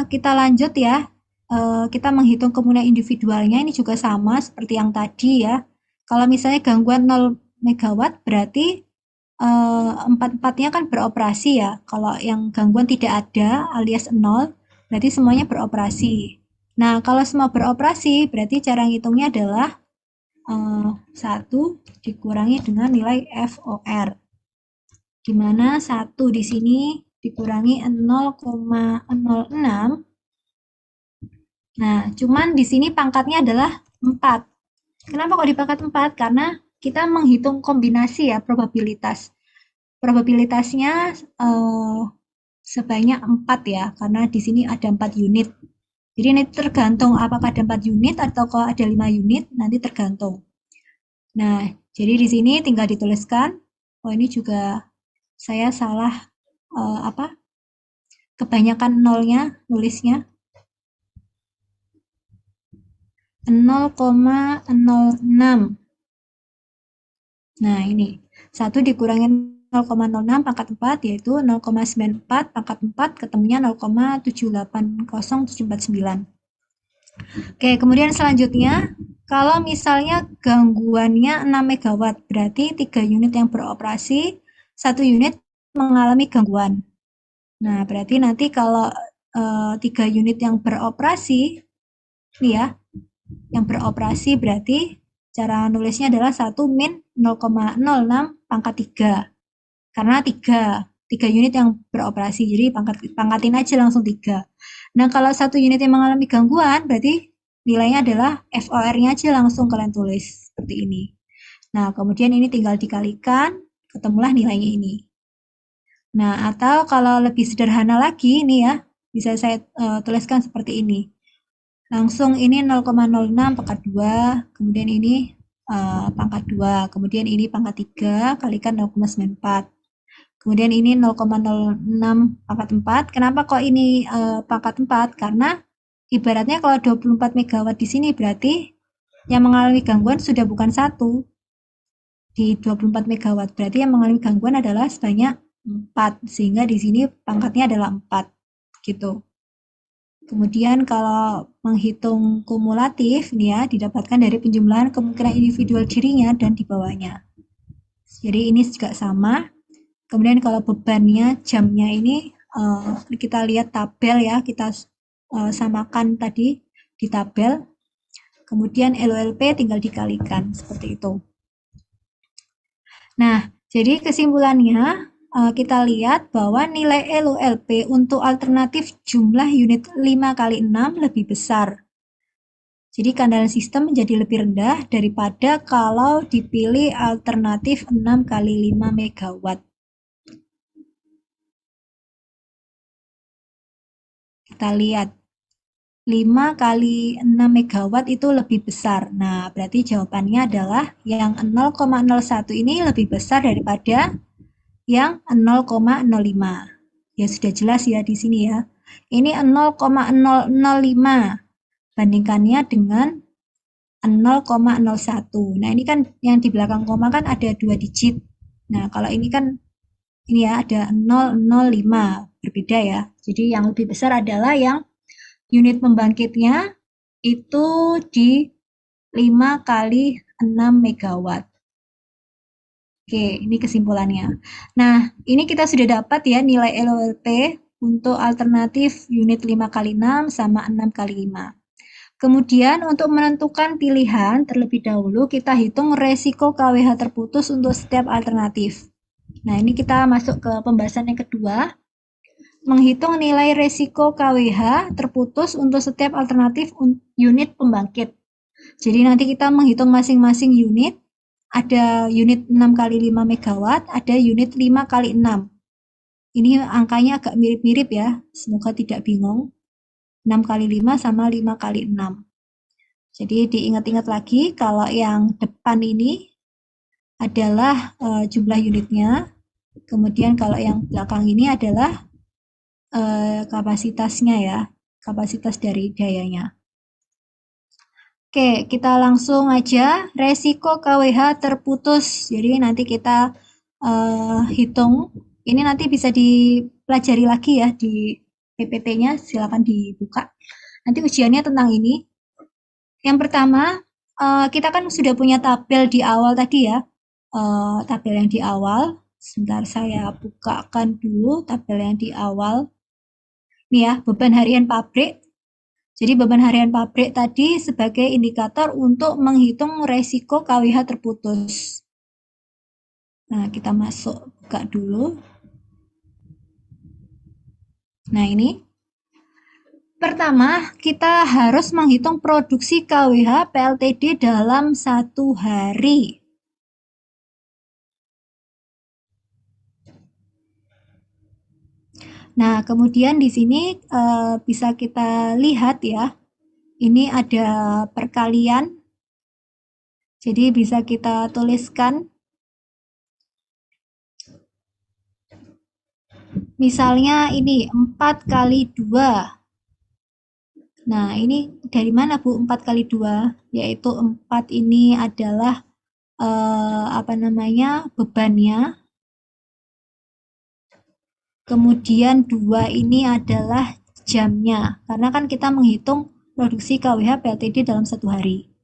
S1: kita lanjut ya. Kita menghitung kemungkinan individualnya ini juga sama seperti yang tadi ya. Kalau misalnya gangguan 0 megawatt berarti empat-empatnya kan beroperasi ya. Kalau yang gangguan tidak ada alias 0 berarti semuanya beroperasi. Nah, kalau semua beroperasi berarti cara ngitungnya adalah 1 dikurangi dengan nilai FOR, di mana 1 di sini dikurangi 0,06. Nah, cuman di sini pangkatnya adalah 4. Kenapa kok dipangkat 4? Karena kita menghitung kombinasi ya, probabilitas. Probabilitasnya sebanyak 4 ya, karena di sini ada 4 unit. Jadi ini tergantung apakah ada 4 unit atau kalau ada 5 unit, nanti tergantung. Nah, jadi di sini tinggal dituliskan. Oh, ini juga saya salah kebanyakan nolnya nulisnya. 0,06. Nah, ini 1 dikurangi 0,06 pangkat 4 yaitu 0,94 pangkat 4 ketemunya 0,780749. Oke, kemudian selanjutnya kalau misalnya gangguannya 6 MW, berarti 3 unit yang beroperasi, 1 unit mengalami gangguan. Nah, berarti nanti kalau 3 unit yang beroperasi, nih ya, yang beroperasi berarti cara nulisnya adalah 1 min 0,06 pangkat 3. Karena 3 unit yang beroperasi, jadi pangkatin aja langsung 3. Nah, kalau 1 unit yang mengalami gangguan, berarti nilainya adalah FOR-nya aja langsung kalian tulis, seperti ini. Nah, kemudian ini tinggal dikalikan, ketemulah nilainya ini. Nah, atau kalau lebih sederhana lagi, ini ya, bisa saya tuliskan seperti ini. Langsung ini 0,06 pangkat 2, kemudian ini pangkat 2, kemudian ini pangkat 3, kalikan 0,94. Kemudian ini 0,06 pangkat 4. Kenapa kok ini pangkat 4? Karena ibaratnya kalau 24 MW di sini berarti yang mengalami gangguan sudah bukan 1 di 24 MW. Berarti yang mengalami gangguan adalah sebanyak 4, sehingga di sini pangkatnya adalah 4 gitu. Kemudian kalau menghitung kumulatif nih ya, didapatkan dari penjumlahan kemungkinan individual dirinya dan di bawahnya. Jadi ini juga sama. Kemudian kalau bebannya, jamnya ini kita lihat tabel ya, kita samakan tadi di tabel. Kemudian LOLP tinggal dikalikan seperti itu. Nah, jadi kesimpulannya kita lihat bahwa nilai LOLP untuk alternatif jumlah unit 5x6 lebih besar. Jadi keandalan sistem menjadi lebih rendah daripada kalau dipilih alternatif 6x5 MW. Kita lihat 5 kali 6 MW itu lebih besar. Nah, berarti jawabannya adalah yang 0,01 ini lebih besar daripada yang 0,05. Ya sudah jelas ya di sini ya. Ini 0,005 bandingkannya dengan 0,01. Nah, ini kan yang di belakang koma kan ada 2 digit. Nah, kalau ini kan ini ya ada 005, berbeda ya. Jadi yang lebih besar adalah yang unit pembangkitnya itu di 5 kali 6 MW. Oke, ini kesimpulannya. Nah, ini kita sudah dapat ya nilai LOLP untuk alternatif unit 5 kali 6 sama 6 kali 5. Kemudian untuk menentukan pilihan, terlebih dahulu kita hitung resiko KWH terputus untuk setiap alternatif. Nah, ini kita masuk ke pembahasan yang kedua. Menghitung nilai resiko KWH terputus untuk setiap alternatif unit pembangkit. Jadi nanti kita menghitung masing-masing unit. Ada unit 6 kali 5 MW, ada unit 5 kali 6. Ini angkanya agak mirip-mirip ya, semoga tidak bingung. 6 kali 5 sama 5 kali 6. Jadi diingat-ingat lagi kalau yang depan ini adalah jumlah unitnya. Kemudian kalau yang belakang ini adalah kapasitasnya ya, kapasitas dari dayanya. Oke, kita langsung aja resiko KWH terputus. Jadi nanti kita hitung. Ini nanti bisa dipelajari lagi ya di PPT-nya, silakan dibuka. Nanti ujiannya tentang ini. Yang pertama, kita kan sudah punya tabel di awal tadi ya. Tabel yang di awal. Sebentar saya bukakan dulu tabel yang di awal. Ini ya, beban harian pabrik. Jadi beban harian pabrik tadi sebagai indikator untuk menghitung resiko KWH terputus. Nah, kita masuk buka dulu. Nah, ini. Pertama, kita harus menghitung produksi KWH PLTD dalam 1 hari. Nah, kemudian di sini bisa kita lihat ya, ini ada perkalian. Jadi bisa kita tuliskan. Misalnya ini 4 kali 2. Nah, ini dari mana Bu 4 kali 2? Yaitu 4 ini adalah bebannya. Kemudian 2 ini adalah jamnya. Karena kan kita menghitung produksi KWH PLTD dalam 1 hari.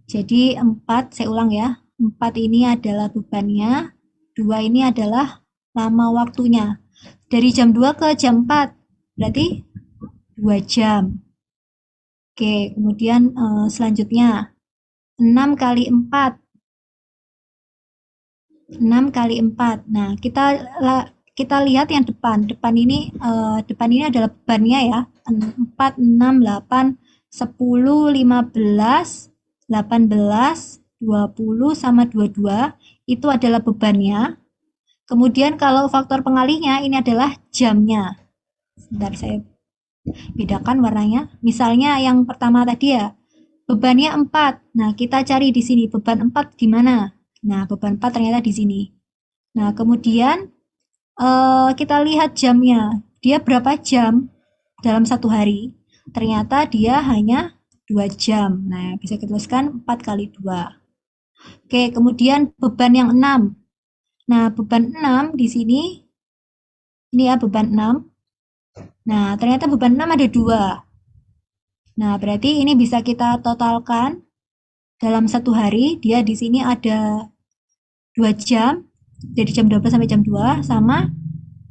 S1: Jadi 4, saya ulang ya. 4 ini adalah bebannya, 2 ini adalah lama waktunya. Dari jam 2 ke jam 4, berarti 2 jam. Oke, kemudian selanjutnya 6 kali 4. 6 kali 4. Nah, kita lihat yang depan. Depan ini adalah bebannya ya. 4, 6, 8, 10, 15, 18, 20 sama 22 itu adalah bebannya. Kemudian kalau faktor pengalihnya ini adalah jamnya. Sebentar saya bedakan warnanya. Misalnya yang pertama tadi ya, bebannya 4. Nah, kita cari di sini beban 4 di mana? Nah, beban 4 ternyata di sini. Nah, kemudian kita lihat jamnya. Dia berapa jam dalam 1 hari? Ternyata dia hanya 2 jam. Nah, bisa kita tuliskan 4 kali 2. Oke, kemudian beban yang 6. Nah, beban 6 di sini, ini ya beban 6. Nah, ternyata beban 6 ada 2. Nah, berarti ini bisa kita totalkan dalam 1 hari. Dia di sini ada 2 jam, dari jam 12 sampai jam 2, sama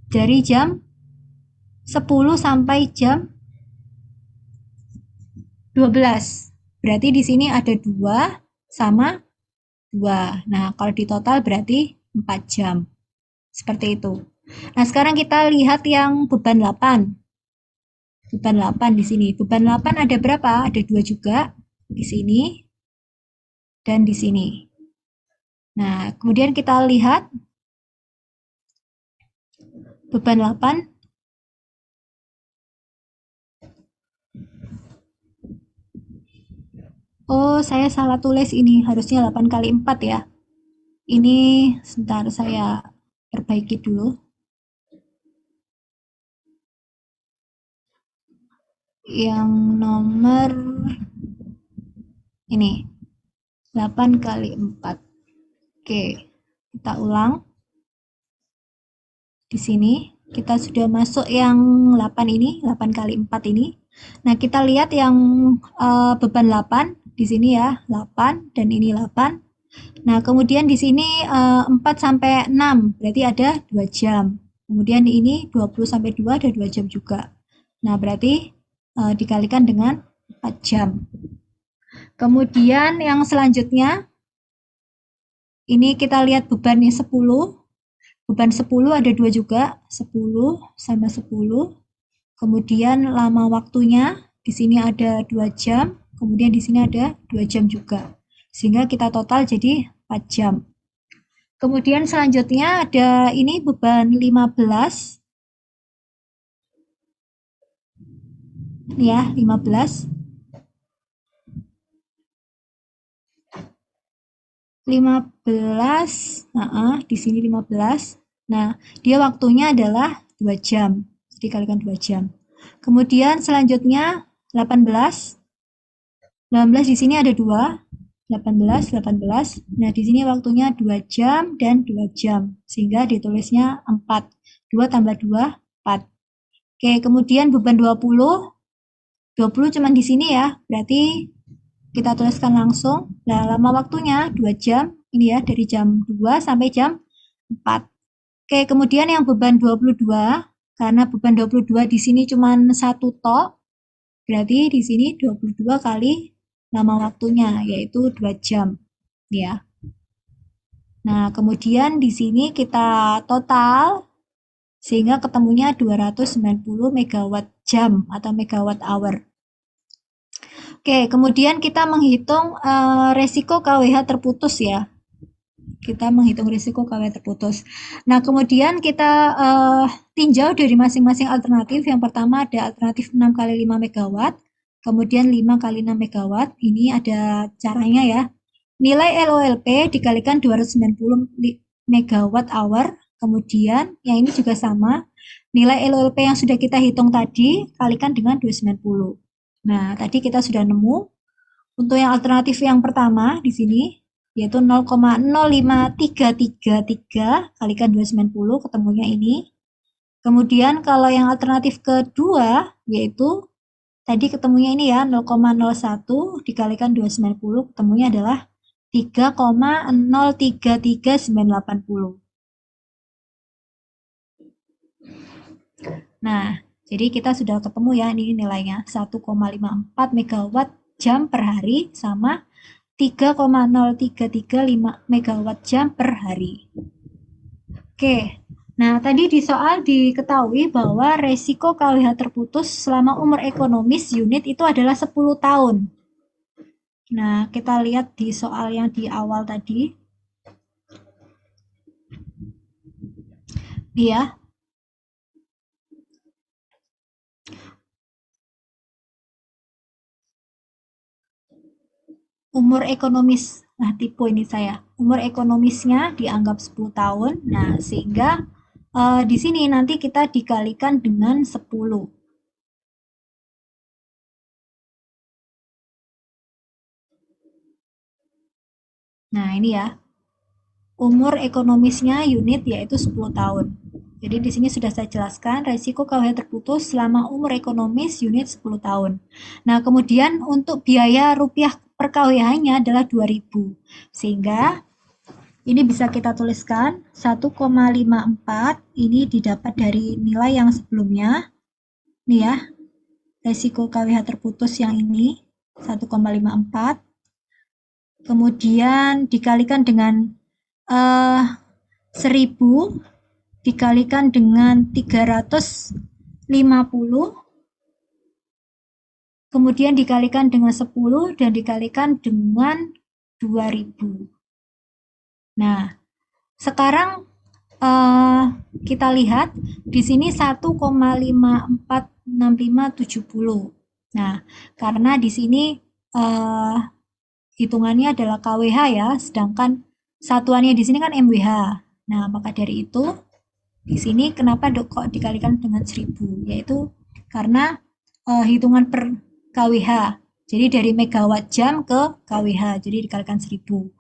S1: dari jam 10 sampai jam 12. Berarti di sini ada 2 sama 2. Nah, kalau di total berarti 4 jam. Seperti itu. Nah, sekarang kita lihat yang beban 8. Beban 8 di sini. Beban 8 ada berapa? Ada 2 juga di sini dan di sini. Nah, kemudian kita lihat beban 8. Oh, saya salah tulis ini. Harusnya 8 kali 4 ya. Ini sebentar saya perbaiki dulu. Yang nomor ini 8 kali 4. Oke, kita ulang. Di sini kita sudah masuk yang 8 ini, 8 kali 4 ini. Nah, kita lihat yang beban 8 di sini ya, 8 dan ini 8. Nah, kemudian di sini 4 sampai 6, berarti ada 2 jam. Kemudian ini 20 sampai 2 ada 2 jam juga. Nah, berarti dikalikan dengan 4 jam. Kemudian yang selanjutnya, ini kita lihat bebannya 10. Beban 10 ada 2 juga, 10 sama 10. Kemudian lama waktunya, di sini ada 2 jam, kemudian di sini ada 2 jam juga. Sehingga kita total jadi 4 jam. Kemudian selanjutnya ada ini beban 15. Ini ya, 15. 15, di sini 15. Nah, dia waktunya adalah 2 jam. Dikalikan 2 jam. Kemudian selanjutnya 18. 18 di sini ada 2. 18, 18. Nah, di sini waktunya 2 jam dan 2 jam. Sehingga ditulisnya 4. 2 tambah 2, 4. Oke, kemudian beban 20. 20 cuma di sini ya. Berarti kita tuliskan langsung. Nah, lama waktunya 2 jam. Ini ya, dari jam 2 sampai jam 4. Oke, kemudian yang beban 22, karena beban 22 di sini cuma 1 tok. Berarti di sini 22 kali lama waktunya, yaitu 2 jam. Ya. Nah, kemudian di sini kita total, sehingga ketemunya 290 megawatt jam atau megawatt hour. Oke, kemudian kita menghitung resiko KWH terputus ya. Kita menghitung risiko KWH terputus. Nah, kemudian kita tinjau dari masing-masing alternatif. Yang pertama ada alternatif 6 kali 5 megawatt, kemudian 5 kali 6 megawatt. Ini ada caranya ya. Nilai LOLP dikalikan 290 megawatt hour, kemudian yang ini juga sama. Nilai LOLP yang sudah kita hitung tadi kalikan dengan 290. Nah, tadi kita sudah nemu untuk yang alternatif yang pertama di sini yaitu 0,05333 kalikan 290, ketemunya ini. Kemudian kalau yang alternatif kedua yaitu tadi ketemunya ini ya, 0,01 dikalikan 290, ketemunya adalah 3,033980. Nah, jadi kita sudah ketemu ya, ini nilainya 1,54 megawatt jam per hari sama 3,0335 megawatt jam per hari. Oke, nah tadi di soal diketahui bahwa resiko KWH terputus selama umur ekonomis unit itu adalah 10 tahun. Nah, kita lihat di soal yang di awal tadi. Ya. Umur ekonomis, nah tipe ini saya. Umur ekonomisnya dianggap 10 tahun. Nah, sehingga di sini nanti kita dikalikan dengan 10. Nah, ini ya. Umur ekonomisnya unit yaitu 10 tahun. Jadi di sini sudah saya jelaskan resiko KWH terputus selama umur ekonomis unit 10 tahun. Nah, kemudian untuk biaya rupiah per KWH-nya adalah 2.000. Sehingga ini bisa kita tuliskan 1,54 ini didapat dari nilai yang sebelumnya. Nih ya, resiko KWH terputus yang ini 1,54. Kemudian dikalikan dengan 1000 dikalikan dengan 350, kemudian dikalikan dengan 10 dan dikalikan dengan 2000. Nah, sekarang kita lihat di sini 1,546570. Nah, karena di sini hitungannya adalah KWH ya, sedangkan satuannya di sini kan MWH. Nah, maka dari itu di sini kenapa kok dikalikan dengan 1000? Yaitu karena hitungan per KWH. Jadi dari megawatt jam ke KWH, jadi dikalikan 1000.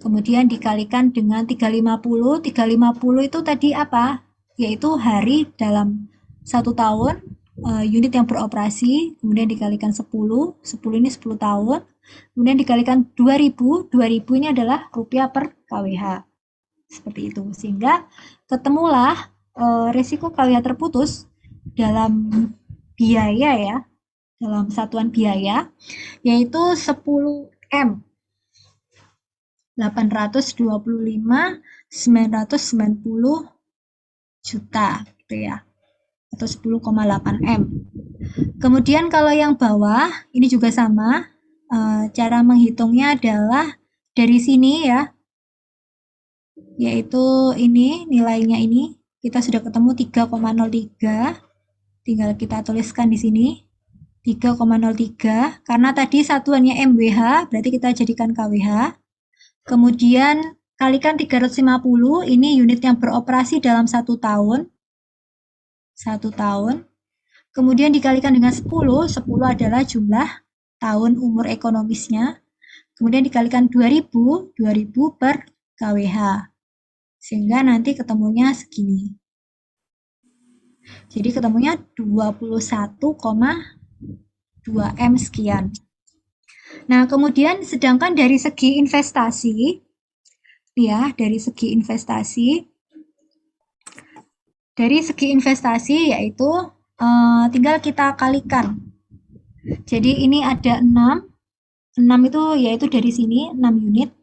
S1: Kemudian dikalikan dengan 350. 350 itu tadi apa? Yaitu hari dalam 1 tahun, unit yang beroperasi, kemudian dikalikan 10. 10 ini 10 tahun. Kemudian dikalikan 2000. 2000 ini adalah rupiah per KWH. Seperti itu. Sehingga ketemulah resiko KWH terputus dalam biaya ya, dalam satuan biaya, yaitu 10 M. 825.990 juta gitu ya, atau 10,8 M. Kemudian kalau yang bawah ini juga sama, cara menghitungnya adalah dari sini ya, yaitu ini nilainya ini kita sudah ketemu 3,03, tinggal kita tuliskan di sini 3,03 karena tadi satuannya MWH, berarti kita jadikan KWH. Kemudian kalikan 350, ini unit yang beroperasi dalam 1 tahun. 1 tahun. Kemudian dikalikan dengan 10, 10 adalah jumlah tahun umur ekonomisnya. Kemudian dikalikan 2000, 2000 per KWH. Sehingga nanti ketemunya segini. Jadi ketemunya 21,2 M sekian. Nah, kemudian sedangkan dari segi investasi, ya, dari segi investasi yaitu tinggal kita kalikan Jadi ini ada 6. 6 itu yaitu dari sini 6 unit.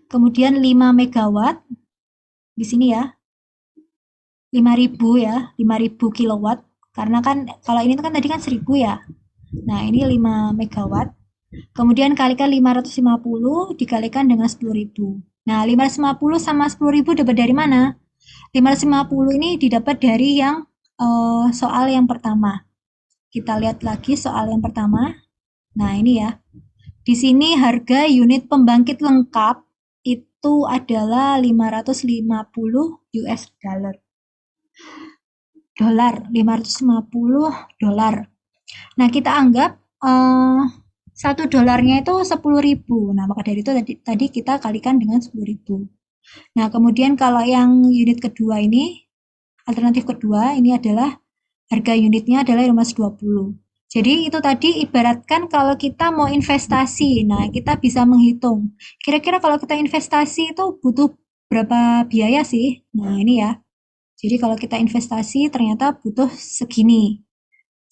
S1: Kemudian 5 megawatt di sini ya. 5.000 ya, 5.000 kilowatt. Karena kan kalau ini kan tadi kan 1.000 ya. Nah, ini 5 megawatt. Kemudian kalikan 550 dikalikan dengan 10.000. Nah, 550 sama 10.000 dapat dari mana? 550 ini didapat dari yang soal yang pertama. Kita lihat lagi soal yang pertama. Nah, ini ya. Di sini harga unit pembangkit lengkap itu adalah 550 US dollar. 550 dolar. Nah, kita anggap $1 itu 10.000. Nah, maka dari itu tadi kita kalikan dengan 10.000. Nah, kemudian kalau yang unit kedua ini, alternatif kedua ini adalah harga unitnya adalah 520. Jadi itu tadi ibaratkan kalau kita mau investasi, nah kita bisa menghitung. Kira-kira kalau kita investasi itu butuh berapa biaya sih? Nah ini ya. Jadi kalau kita investasi ternyata butuh segini.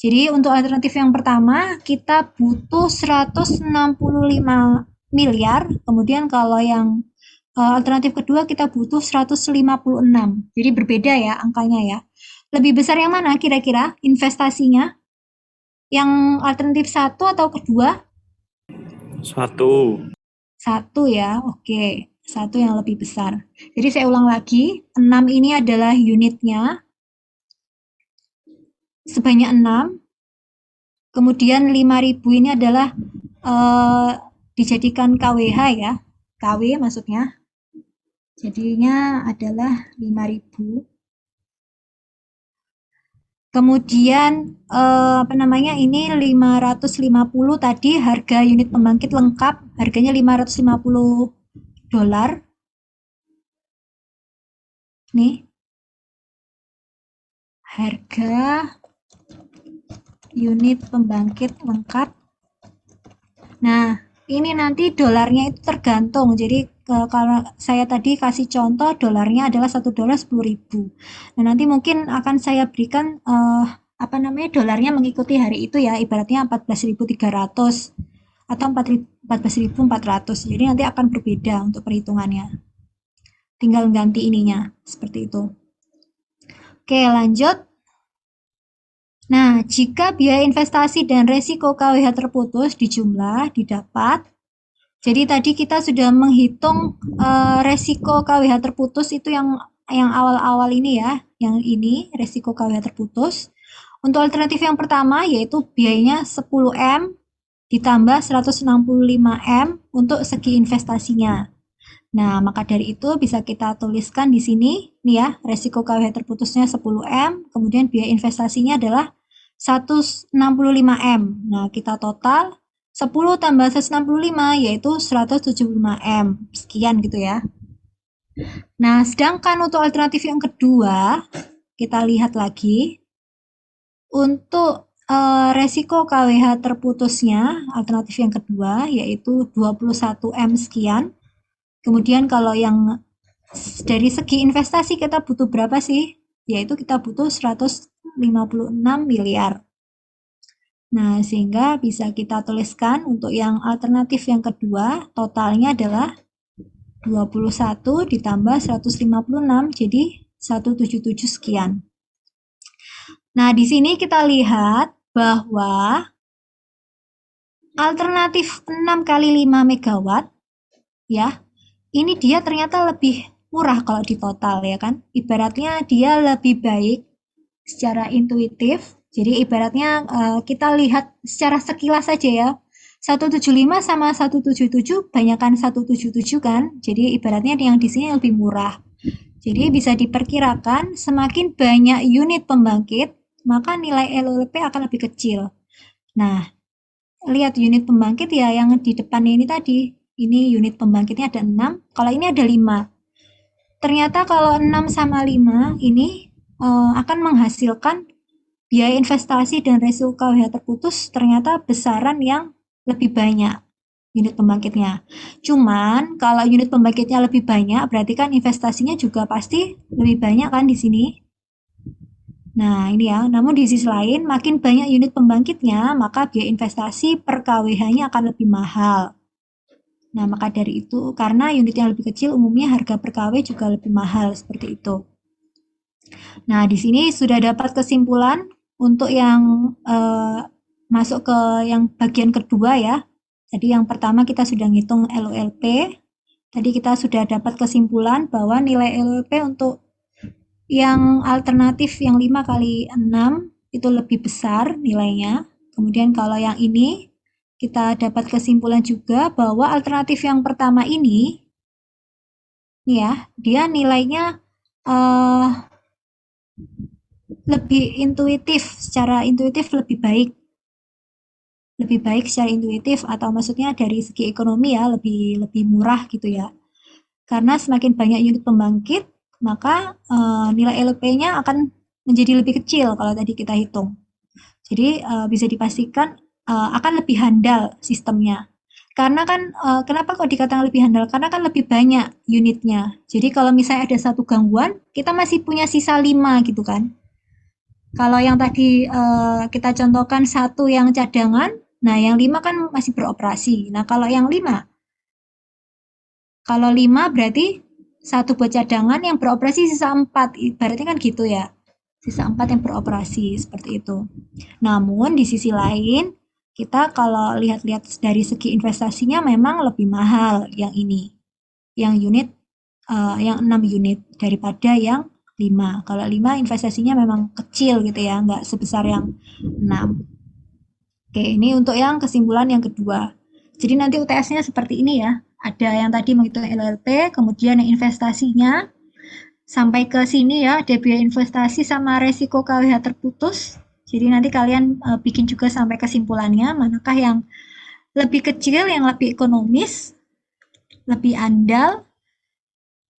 S1: Jadi untuk alternatif yang pertama kita butuh 165 miliar. Kemudian kalau yang alternatif kedua kita butuh 156. Jadi berbeda ya angkanya ya. Lebih besar yang mana kira-kira investasinya? Yang alternatif satu atau kedua?
S4: Satu.
S1: Satu ya, oke. Satu yang lebih besar. Jadi saya ulang lagi, 6 ini adalah unitnya, sebanyak 6. Kemudian 5.000 ini adalah dijadikan KWH ya, KW maksudnya. Jadinya adalah 5.000. Kemudian apa namanya ini 550 tadi harga unit pembangkit lengkap harganya 550 dolar. Nih. Harga unit pembangkit lengkap. Nah, ini nanti dolarnya itu tergantung. Jadi kalau saya tadi kasih contoh dolarnya adalah $1 10.000. Nah, nanti mungkin akan saya berikan apa namanya dolarnya mengikuti hari itu ya, ibaratnya 14.300 atau 14.400. Jadi nanti akan berbeda untuk perhitungannya. Tinggal ganti ininya seperti itu. Oke, lanjut. Nah, jika biaya investasi dan resiko KWH terputus dijumlah, didapat. Jadi tadi kita sudah menghitung resiko KWH terputus itu yang awal-awal ini ya, yang ini resiko KWH terputus. Untuk alternatif yang pertama yaitu biayanya 10M ditambah 165M untuk segi investasinya. Nah, maka dari itu bisa kita tuliskan di sini, nih ya, resiko KWH terputusnya 10M, kemudian biaya investasinya adalah 165M. Nah, kita total 10 tambah 165 yaitu 175M. Sekian gitu ya. Nah, sedangkan untuk alternatif yang kedua, kita lihat lagi. Untuk resiko KWH terputusnya, alternatif yang kedua yaitu 21M sekian. Kemudian kalau yang dari segi investasi kita butuh berapa sih? Yaitu kita butuh 156 miliar. Nah, sehingga bisa kita tuliskan untuk yang alternatif yang kedua, totalnya adalah 21 ditambah 156, jadi 177 sekian. Nah, di sini kita lihat bahwa alternatif 6 kali 5 megawatt, ya, ini dia ternyata lebih murah kalau di total ya kan. Ibaratnya dia lebih baik secara intuitif. Jadi ibaratnya kita lihat secara sekilas saja ya. 175 sama 177 banyakkan 177 kan. Jadi ibaratnya yang di sini lebih murah. Jadi bisa diperkirakan semakin banyak unit pembangkit, maka nilai LOLP akan lebih kecil. Nah, lihat unit pembangkit ya yang di depannya ini tadi. Ini unit pembangkitnya ada 6, kalau ini ada 5. Ternyata kalau 6 sama 5 ini akan menghasilkan biaya investasi dan resiko KWH terputus ternyata besaran yang lebih banyak unit pembangkitnya. Cuman kalau unit pembangkitnya lebih banyak berarti kan investasinya juga pasti lebih banyak kan di sini. Nah, ini ya. Namun di sisi lain, makin banyak unit pembangkitnya, maka biaya investasi per kWh-nya akan lebih mahal. Nah, maka dari itu, karena unit yang lebih kecil, umumnya harga per kW juga lebih mahal, seperti itu. Nah, di sini sudah dapat kesimpulan untuk yang masuk ke yang bagian kedua ya. Jadi yang pertama kita sudah ngitung LOLP. Tadi kita sudah dapat kesimpulan bahwa nilai LOLP untuk yang alternatif yang 5 kali 6 itu lebih besar nilainya. Kemudian kalau yang ini kita dapat kesimpulan juga bahwa alternatif yang pertama ini ya, dia nilainya eh, lebih intuitif, secara intuitif lebih baik secara intuitif atau maksudnya dari segi ekonomi ya lebih murah gitu ya. Karena semakin banyak unit pembangkit, maka nilai LP-nya akan menjadi lebih kecil kalau tadi kita hitung. Jadi bisa dipastikan akan lebih handal sistemnya. Karena kan kenapa kok dikatakan lebih handal? Karena kan lebih banyak unitnya. Jadi kalau misalnya ada satu gangguan, kita masih punya sisa 5 gitu kan. Kalau yang tadi kita contohkan satu yang cadangan, nah yang 5 kan masih beroperasi. Nah kalau 5 berarti satu buat cadangan yang beroperasi sisa 4. Ibaratnya kan gitu ya. Sisa 4 yang beroperasi seperti itu. Namun di sisi lain, kita kalau lihat-lihat dari segi investasinya memang lebih mahal yang ini. Yang unit yang 6 unit daripada yang 5. Kalau 5 investasinya memang kecil gitu ya, nggak sebesar yang 6. Oke, ini untuk yang kesimpulan yang kedua. Jadi nanti UTS-nya seperti ini ya. Ada yang tadi menghitung LLP, kemudian yang investasinya, sampai ke sini ya, ada biaya investasi sama resiko KWH terputus. Jadi nanti kalian bikin juga sampai kesimpulannya, manakah yang lebih kecil, yang lebih ekonomis, lebih andal,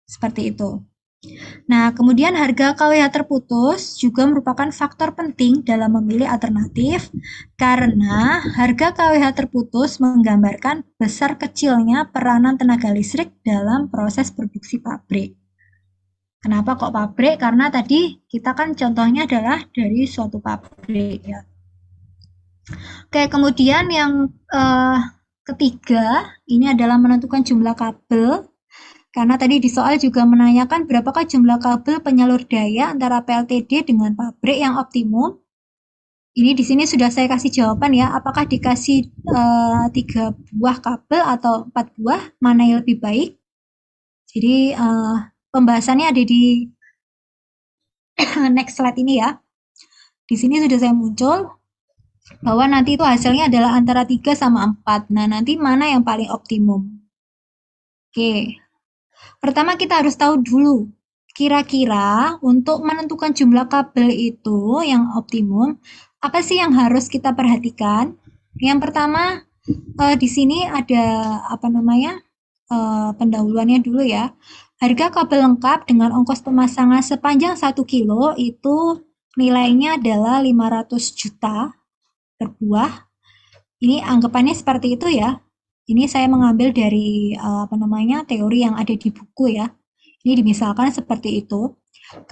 S1: seperti itu. Nah, kemudian harga KWH terputus juga merupakan faktor penting dalam memilih alternatif karena harga KWH terputus menggambarkan besar kecilnya peranan tenaga listrik dalam proses produksi pabrik. Kenapa kok pabrik? Karena tadi kita kan contohnya adalah dari suatu pabrik ya. Oke, kemudian yang ketiga ini adalah menentukan jumlah kabel. Karena tadi di soal juga menanyakan berapakah jumlah kabel penyalur daya antara PLTD dengan pabrik yang optimum. Ini di sini sudah saya kasih jawaban ya, apakah dikasih 3 buah kabel atau 4 buah, mana yang lebih baik. Jadi pembahasannya ada di next slide ini ya. Di sini sudah saya muncul bahwa nanti itu hasilnya adalah antara 3 sama 4. Nah, nanti mana yang paling optimum? Oke. Pertama kita harus tahu dulu, kira-kira untuk menentukan jumlah kabel itu yang optimum, apa sih yang harus kita perhatikan? Yang pertama, di sini ada apa namanya pendahuluannya dulu ya. Harga kabel lengkap dengan ongkos pemasangan sepanjang 1 kilo itu nilainya adalah 500 juta per buah. Ini anggapannya seperti itu ya. Ini saya mengambil dari apa namanya teori yang ada di buku ya. Ini dimisalkan seperti itu.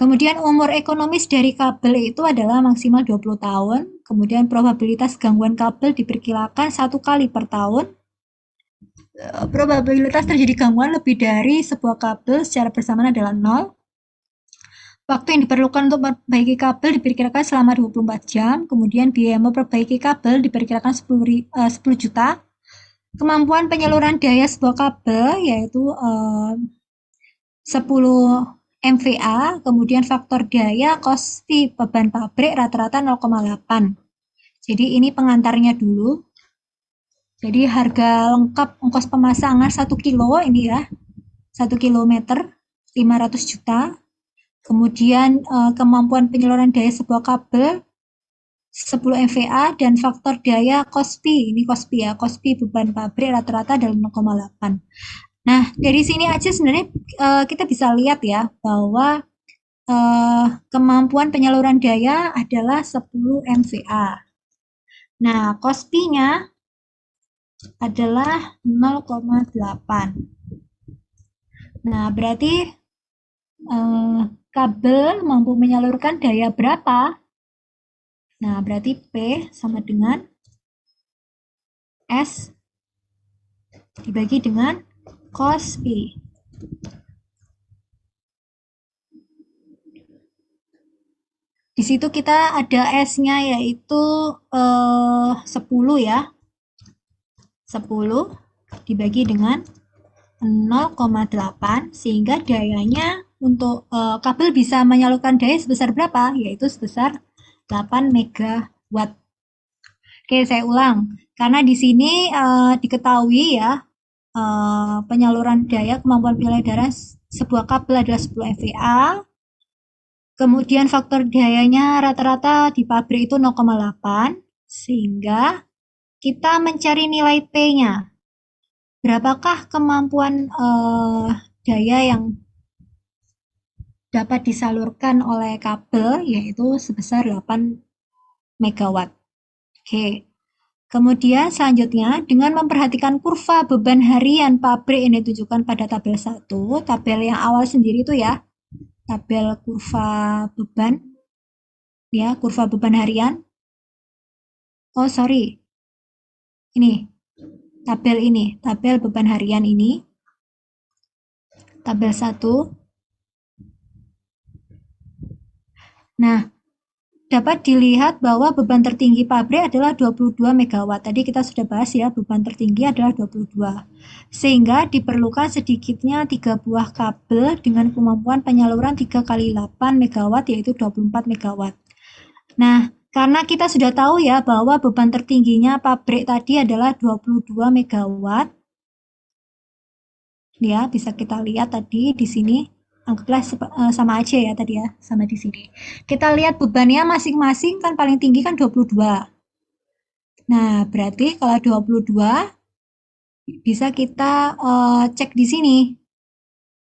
S1: Kemudian umur ekonomis dari kabel itu adalah maksimal 20 tahun. Kemudian probabilitas gangguan kabel diperkirakan 1 kali per tahun. Probabilitas terjadi gangguan lebih dari sebuah kabel secara bersamaan adalah 0. Waktu yang diperlukan untuk memperbaiki kabel diperkirakan selama 24 jam. Kemudian biaya memperbaiki kabel diperkirakan 10 juta. Kemampuan penyaluran daya sebuah kabel yaitu 10 MVA, kemudian faktor daya cos V beban pabrik rata-rata 0,8. Jadi ini pengantarnya dulu. Jadi harga lengkap ongkos pemasangan 1 kilo ini ya, 1 kilometer 500 juta. Kemudian kemampuan penyaluran daya sebuah kabel 10 MVA dan faktor daya cos P, ini cos P ya, cos P beban pabrik rata-rata adalah 0,8. Nah, dari sini aja sebenarnya kita bisa lihat ya bahwa kemampuan penyaluran daya adalah 10 MVA. Nah, cos P-nya adalah 0,8. Nah, berarti kabel mampu menyalurkan daya berapa? Nah, berarti P sama dengan S dibagi dengan cos P. Di situ kita ada S-nya yaitu 10 ya. 10 dibagi dengan 0,8 sehingga dayanya untuk kabel bisa menyalurkan daya sebesar berapa? Yaitu sebesar 8 megawatt. Oke, saya ulang. Karena di sini diketahui ya penyaluran daya kemampuan pilihan sebuah kabel adalah 10 MVA. Kemudian faktor dayanya rata-rata di pabrik itu 0,8 sehingga kita mencari nilai P-nya. Berapakah kemampuan daya yang dapat disalurkan oleh kabel yaitu sebesar 8 megawatt. Oke. Kemudian selanjutnya dengan memperhatikan kurva beban harian pabrik yang ditunjukkan pada tabel 1, tabel yang awal sendiri itu ya, tabel kurva beban, ya kurva beban harian. Oh sorry, ini tabel beban harian ini, tabel 1. Nah, dapat dilihat bahwa beban tertinggi pabrik adalah 22 MW. Tadi kita sudah bahas ya, beban tertinggi adalah 22. Sehingga diperlukan sedikitnya 3 buah kabel dengan kemampuan penyaluran 3 kali 8 MW yaitu 24 MW. Nah, karena kita sudah tahu ya bahwa beban tertingginya pabrik tadi adalah 22 MW. Ya, bisa kita lihat tadi di sini. Anggaplah sama aja ya tadi ya, sama di sini. Kita lihat bebannya masing-masing kan paling tinggi kan 22. Nah, berarti kalau 22 bisa kita cek di sini.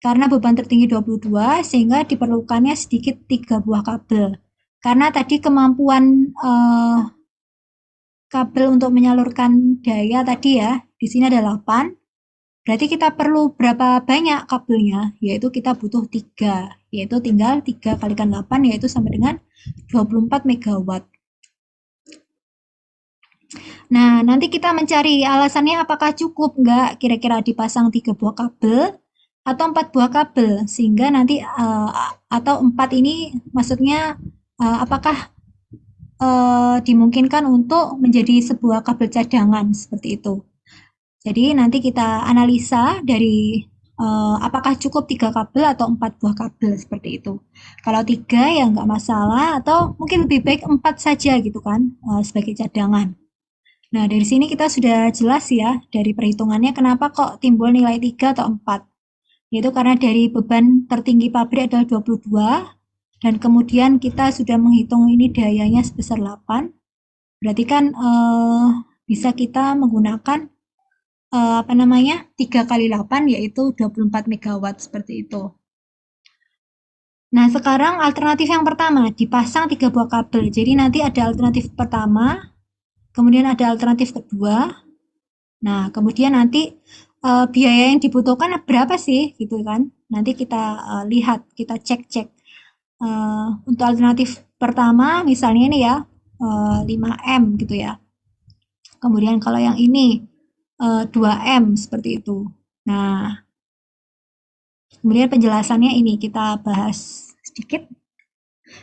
S1: Karena beban tertinggi 22 sehingga diperlukannya sedikit 3 buah kabel. Karena tadi kemampuan kabel untuk menyalurkan daya tadi ya, di sini ada 8. Berarti kita perlu berapa banyak kabelnya? Yaitu kita butuh 3. Yaitu tinggal 3 kalikan 8 yaitu sama dengan 24 megawatt. Nah, nanti kita mencari alasannya apakah cukup nggak kira-kira dipasang 3 buah kabel atau 4 buah kabel. Sehingga nanti atau 4 ini maksudnya apakah dimungkinkan untuk menjadi sebuah kabel cadangan seperti itu. Jadi nanti kita analisa dari apakah cukup 3 kabel atau 4 buah kabel seperti itu. Kalau 3 ya nggak masalah atau mungkin lebih baik 4 saja gitu kan sebagai cadangan. Nah dari sini kita sudah jelas ya dari perhitungannya kenapa kok timbul nilai 3 atau 4. Yaitu karena dari beban tertinggi pabrik adalah 22 dan kemudian kita sudah menghitung ini dayanya sebesar 8. Berarti kan bisa kita menggunakan 3 kali 8 yaitu 24 megawatt seperti itu. Nah, sekarang alternatif yang pertama, dipasang 3 buah kabel. Jadi nanti ada alternatif pertama, kemudian ada alternatif kedua. Nah, kemudian nanti biaya yang dibutuhkan berapa sih gitu kan. Nanti kita lihat, kita cek-cek. Untuk alternatif pertama misalnya ini ya 5M gitu ya. Kemudian kalau yang ini 2M seperti itu. Nah, kemudian penjelasannya ini kita bahas sedikit.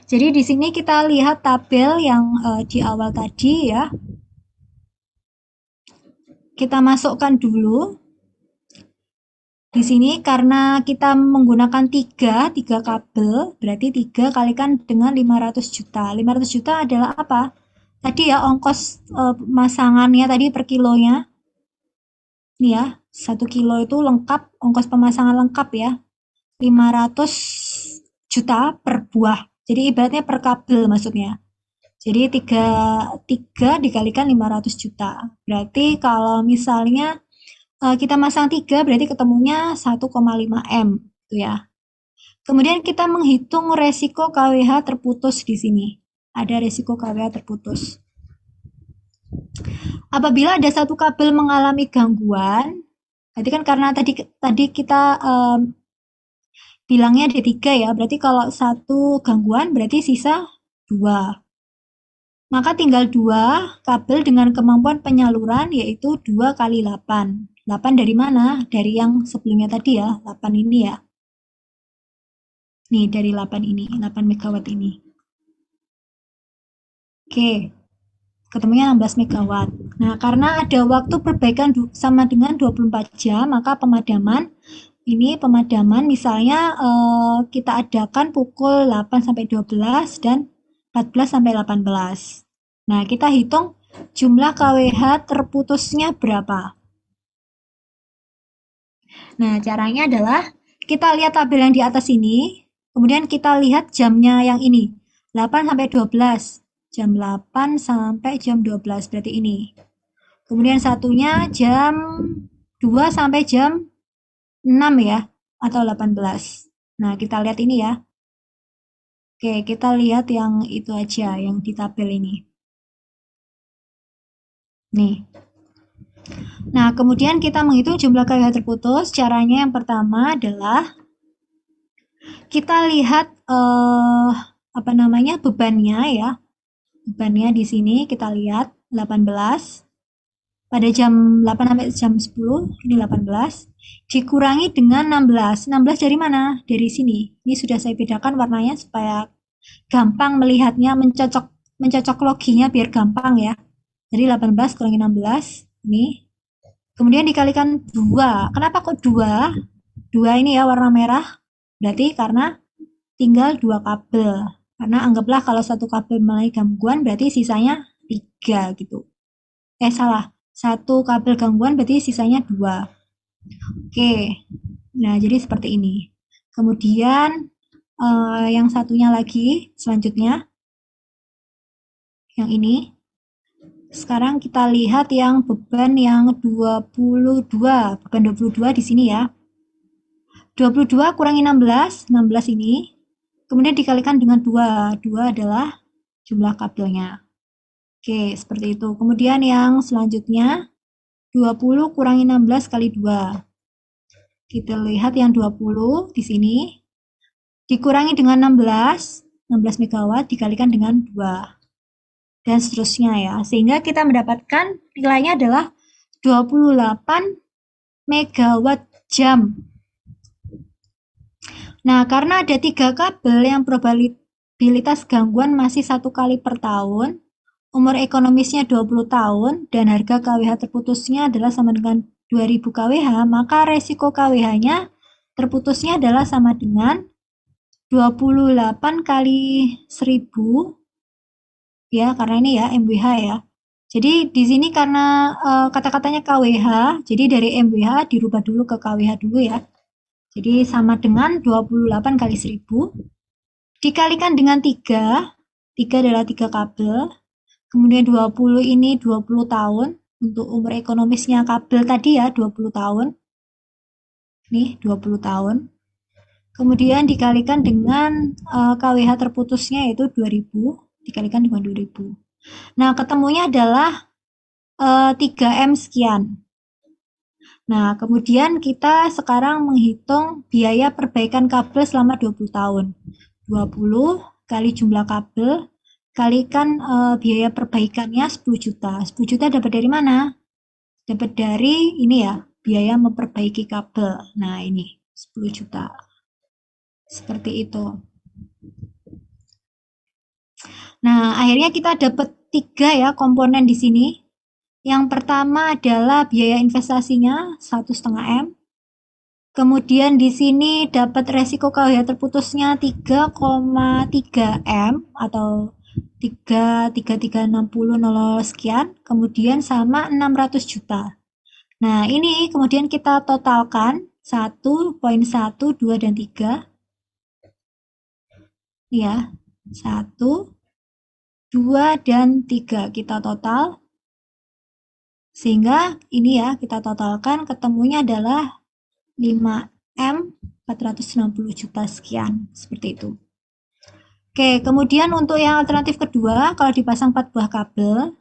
S1: Jadi di sini kita lihat tabel yang di awal tadi ya. Kita masukkan dulu. Di sini karena kita menggunakan 3 kabel, berarti 3 kalikan dengan 500 juta. 500 juta adalah apa? Tadi ya ongkos pemasangannya tadi per kilonya. Ini ya, 1 kilo itu lengkap, ongkos pemasangan lengkap ya. 500 juta per buah. Jadi ibaratnya per kabel maksudnya. Jadi 3 dikalikan 500 juta. Berarti kalau misalnya kita masang 3 berarti ketemunya 1,5 M gitu ya. Kemudian kita menghitung resiko KWH terputus di sini. Ada resiko KWH terputus. Apabila ada satu kabel mengalami gangguan, berarti kan karena tadi kita bilangnya ada 3 ya, berarti kalau 1 gangguan berarti sisa 2. Maka tinggal 2 kabel dengan kemampuan penyaluran yaitu 2 kali 8. 8 dari mana? Dari yang sebelumnya tadi ya, 8 ini ya. Nih, dari 8 ini, 8 megawatt ini. Oke, ketemunya 16 megawatt. Nah, karena ada waktu perbaikan sama dengan 24 jam, maka pemadaman misalnya kita adakan pukul 8 sampai 12 dan 14 sampai 18. Nah, kita hitung jumlah KWH terputusnya berapa. Nah, caranya adalah kita lihat tabel yang di atas ini, kemudian kita lihat jamnya yang ini, 8 sampai 12. Jam 8 sampai jam 12, berarti ini. Kemudian satunya jam 2 sampai jam 6 ya, atau 18. Nah, kita lihat ini ya. Oke, kita lihat yang itu aja, yang di tabel ini. Nih. Nah, kemudian kita menghitung jumlah KWH terputus. Caranya yang pertama adalah kita lihat bebannya ya. Bebannya di sini kita lihat 18. Pada jam 8 sampai jam 10, ini 18. Dikurangi dengan 16. 16 dari mana? Dari sini. Ini sudah saya bedakan warnanya supaya gampang melihatnya, mencocok loginya biar gampang ya. Jadi 18 kurangi 16, ini. Kemudian dikalikan 2. Kenapa kok 2? 2 ini ya warna merah. Berarti karena tinggal 2 kabel. Karena anggaplah kalau satu kabel mengalami gangguan berarti sisanya 3 gitu. Salah. 1 kabel gangguan berarti sisanya 2. Oke. Nah, jadi seperti ini. Kemudian yang satunya lagi selanjutnya yang ini. Sekarang kita lihat yang beban yang 22. Beban 22 di sini ya. 22 kurangi 16, 16 ini. Kemudian dikalikan dengan 2. 2 adalah jumlah kabelnya. Oke, seperti itu. Kemudian yang selanjutnya 20 kurangi 16 kali 2. Kita lihat yang 20 di sini. Dikurangi dengan 16 megawatt dikalikan dengan 2. Dan seterusnya ya. Sehingga kita mendapatkan nilainya adalah 28 megawatt jam. Nah, karena ada 3 kabel yang probabilitas gangguan masih 1 kali per tahun, umur ekonomisnya 20 tahun, dan harga KWH terputusnya adalah sama dengan 2000 KWH, maka resiko KWH-nya terputusnya adalah sama dengan 28 kali 1000 ya, karena ini ya MWH ya. Jadi di sini karena kata-katanya KWH, jadi dari MWH dirubah dulu ke KWH dulu ya. Jadi sama dengan 28 kali 1000 dikalikan dengan 3. 3 adalah 3 kabel. Kemudian 20 ini 20 tahun. Untuk umur ekonomisnya kabel tadi ya 20 tahun. Nih 20 tahun. Kemudian dikalikan dengan KWH terputusnya yaitu 2000. Dikalikan dengan 2000. Nah, ketemunya adalah 3M sekian. Nah, kemudian kita sekarang menghitung biaya perbaikan kabel selama 20 tahun. 20 kali jumlah kabel, kalikan biaya perbaikannya 10 juta. 10 juta dapat dari mana? Dapat dari ini ya, biaya memperbaiki kabel. Nah, ini 10 juta. Seperti itu. Nah, akhirnya kita dapat 3 ya komponen di sini. Yang pertama adalah biaya investasinya 1,5 M. Kemudian di sini dapat resiko KWH terputusnya 3,3 M atau 3,3360 sekian. Kemudian sama 600 juta. Nah, ini kemudian kita totalkan 1.1, 2, dan 3. Ya, 1, 2, dan 3 kita total. Sehingga ini ya kita totalkan ketemunya adalah 5M 460 juta sekian. Seperti itu. Oke, kemudian untuk yang alternatif kedua, kalau dipasang 4 buah kabel.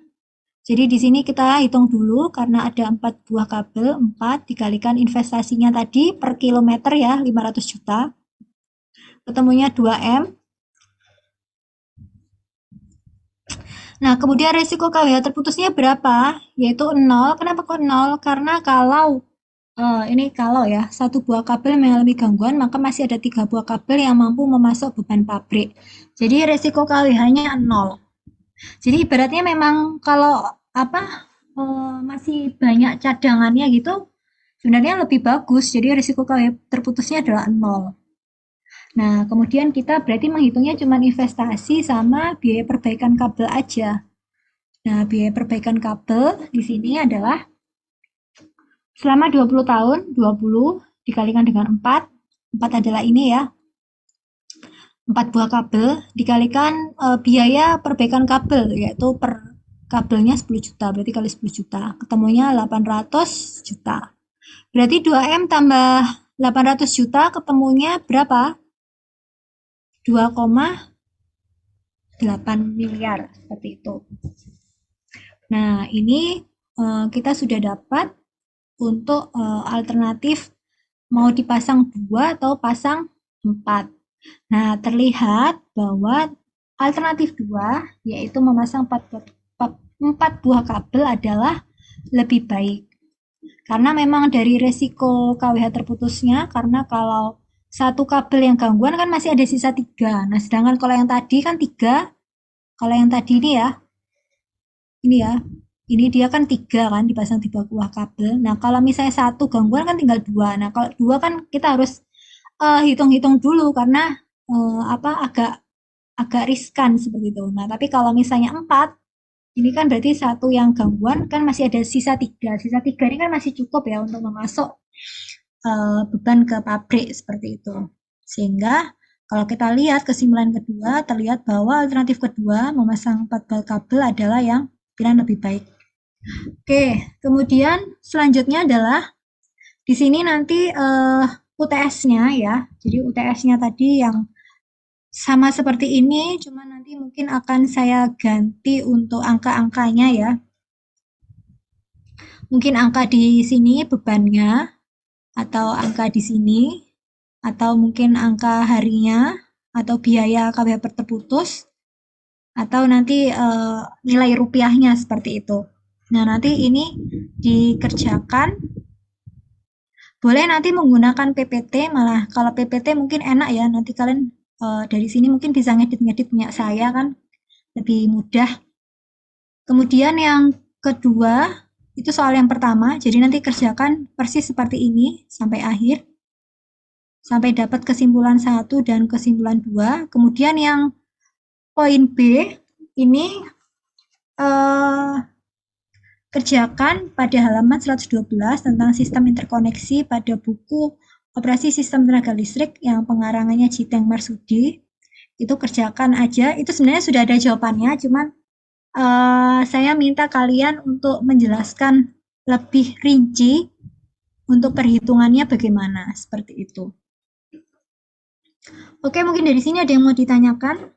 S1: Jadi di sini kita hitung dulu karena ada 4 buah kabel, 4 dikalikan investasinya tadi per kilometer ya 500 juta. ketemunya 2M. Nah, kemudian resiko KWH terputusnya berapa? Yaitu 0. Kenapa kok 0? Karena kalau ya, satu buah kabel mengalami gangguan, maka masih ada 3 buah kabel yang mampu memasok beban pabrik. Jadi resiko KWH-nya 0. Jadi ibaratnya memang kalau masih banyak cadangannya gitu, sebenarnya lebih bagus. Jadi resiko KWH terputusnya adalah 0. Nah, kemudian kita berarti menghitungnya cuma investasi sama biaya perbaikan kabel aja. Nah, biaya perbaikan kabel di sini adalah selama 20 tahun, 20 dikalikan dengan 4. 4 adalah ini ya. 4 buah kabel dikalikan biaya perbaikan kabel, yaitu per kabelnya 10 juta, berarti kali 10 juta. Ketemunya 800 juta. Berarti 2M tambah 800 juta ketemunya berapa? 2,8 miliar, seperti itu. Nah, ini kita sudah dapat untuk alternatif mau dipasang 2 atau pasang 4. Nah, terlihat bahwa alternatif 2, yaitu memasang 4 buah kabel adalah lebih baik. Karena memang dari resiko KWH terputusnya, karena kalau satu kabel yang gangguan kan masih ada sisa 3. Nah, sedangkan kalau yang tadi kan 3, kalau yang tadi ini ya, ini dia kan 3 kan, dipasang 3 buah kabel. Nah, kalau misalnya satu gangguan kan tinggal 2. Nah, kalau 2 kan kita harus hitung-hitung dulu karena agak riskan seperti itu. Nah, tapi kalau misalnya 4, ini kan berarti satu yang gangguan kan masih ada sisa 3. Sisa 3 ini kan masih cukup ya untuk memasok beban ke pabrik seperti itu. Sehingga kalau kita lihat kesimpulan kedua, terlihat bahwa alternatif kedua memasang 4 buah kabel adalah yang pilihan lebih baik. Oke, kemudian selanjutnya adalah di sini nanti UTS-nya ya. Jadi UTS-nya tadi yang sama seperti ini, cuma nanti mungkin akan saya ganti untuk angka-angkanya ya. Mungkin angka di sini bebannya, atau angka di sini, atau mungkin angka harinya, atau biaya KWH terputus, atau nanti nilai rupiahnya seperti itu. Nah, nanti ini dikerjakan. Boleh nanti menggunakan PPT, malah kalau PPT mungkin enak ya, nanti kalian dari sini mungkin bisa ngedit-ngedit punya saya kan, lebih mudah. Kemudian yang kedua, itu soal yang pertama, jadi nanti kerjakan persis seperti ini sampai akhir, sampai dapat kesimpulan 1 dan kesimpulan 2. Kemudian yang poin B, ini kerjakan pada halaman 112 tentang sistem interkoneksi pada buku operasi sistem tenaga listrik yang pengarangannya Jiteng Marsudi. Itu kerjakan aja, itu sebenarnya sudah ada jawabannya, cuman saya minta kalian untuk menjelaskan lebih rinci untuk perhitungannya bagaimana, seperti itu. Oke, mungkin dari sini ada yang mau ditanyakan?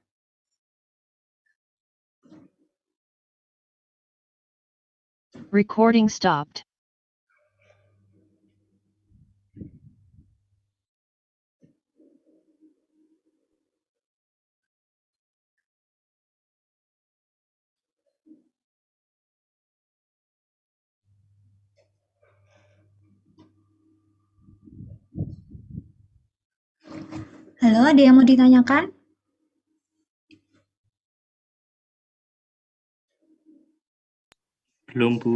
S2: Recording stopped.
S1: Halo, ada yang mau ditanyakan?
S4: Belum, Bu.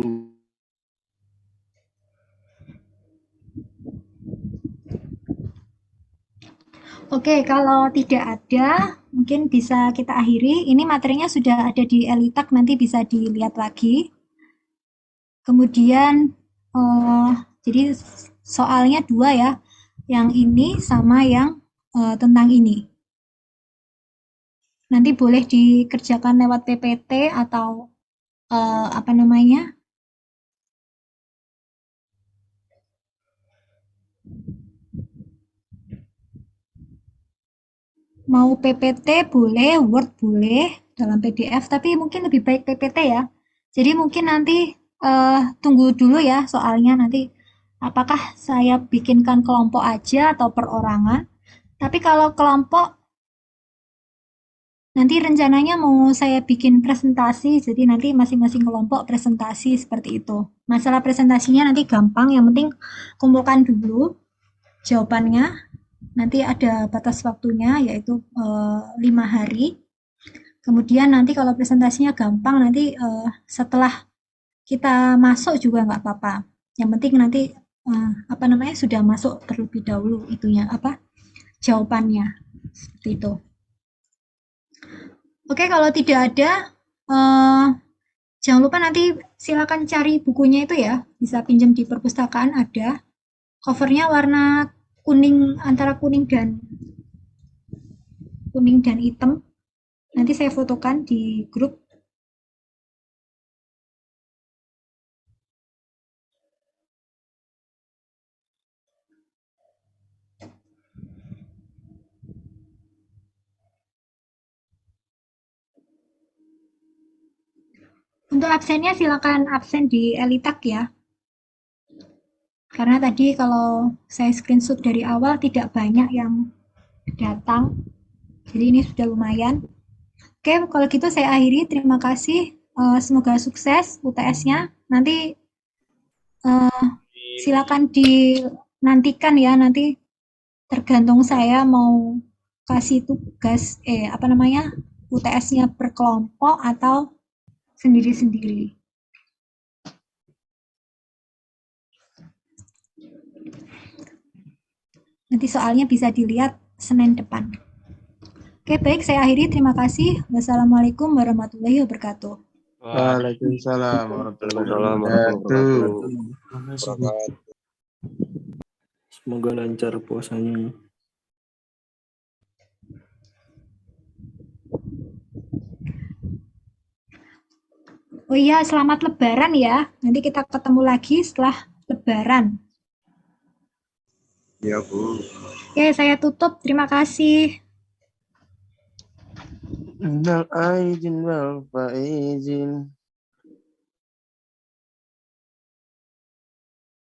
S1: Oke, kalau tidak ada, mungkin bisa kita akhiri. Ini materinya sudah ada di Elitak, nanti bisa dilihat lagi. Kemudian, jadi soalnya 2 ya, yang ini sama yang tentang ini. Nanti boleh dikerjakan lewat PPT atau mau PPT boleh, Word boleh, dalam PDF, tapi mungkin lebih baik PPT ya. Jadi mungkin nanti tunggu dulu ya soalnya nanti apakah saya bikinkan kelompok aja atau perorangan. Tapi kalau kelompok, nanti rencananya mau saya bikin presentasi, jadi nanti masing-masing kelompok presentasi seperti itu. Masalah presentasinya nanti gampang, yang penting kumpulkan dulu jawabannya. Nanti ada batas waktunya, yaitu 5 hari. Kemudian nanti kalau presentasinya gampang, nanti setelah kita masuk juga nggak apa-apa. Yang penting nanti sudah masuk terlebih dahulu itunya jawabannya seperti itu. Oke, kalau tidak ada, jangan lupa nanti silakan cari bukunya itu ya, bisa pinjam di perpustakaan ada. Covernya warna kuning, antara kuning dan hitam. Nanti saya fotokan di grup. Untuk absennya silakan absen di Elitak ya. Karena tadi kalau saya screenshot dari awal tidak banyak yang datang. Jadi ini sudah lumayan. Oke, kalau gitu saya akhiri. Terima kasih. Semoga sukses UTS-nya. Nanti silakan dinantikan ya. Nanti tergantung saya mau kasih tugas UTS-nya per kelompok atau sendiri-sendiri. Nanti soalnya bisa dilihat Senin depan. Oke, baik, saya akhiri. Terima kasih. Wassalamualaikum warahmatullahi wabarakatuh.
S5: Waalaikumsalam warahmatullahi
S3: Waalaikumsalam
S5: wabarakatuh.
S4: Semoga lancar puasanya.
S1: Oh iya, selamat Lebaran ya. Nanti kita ketemu lagi setelah Lebaran.
S5: Ya, Bu.
S1: Oke, saya tutup. Terima kasih.
S5: Innal aidin wal faizin.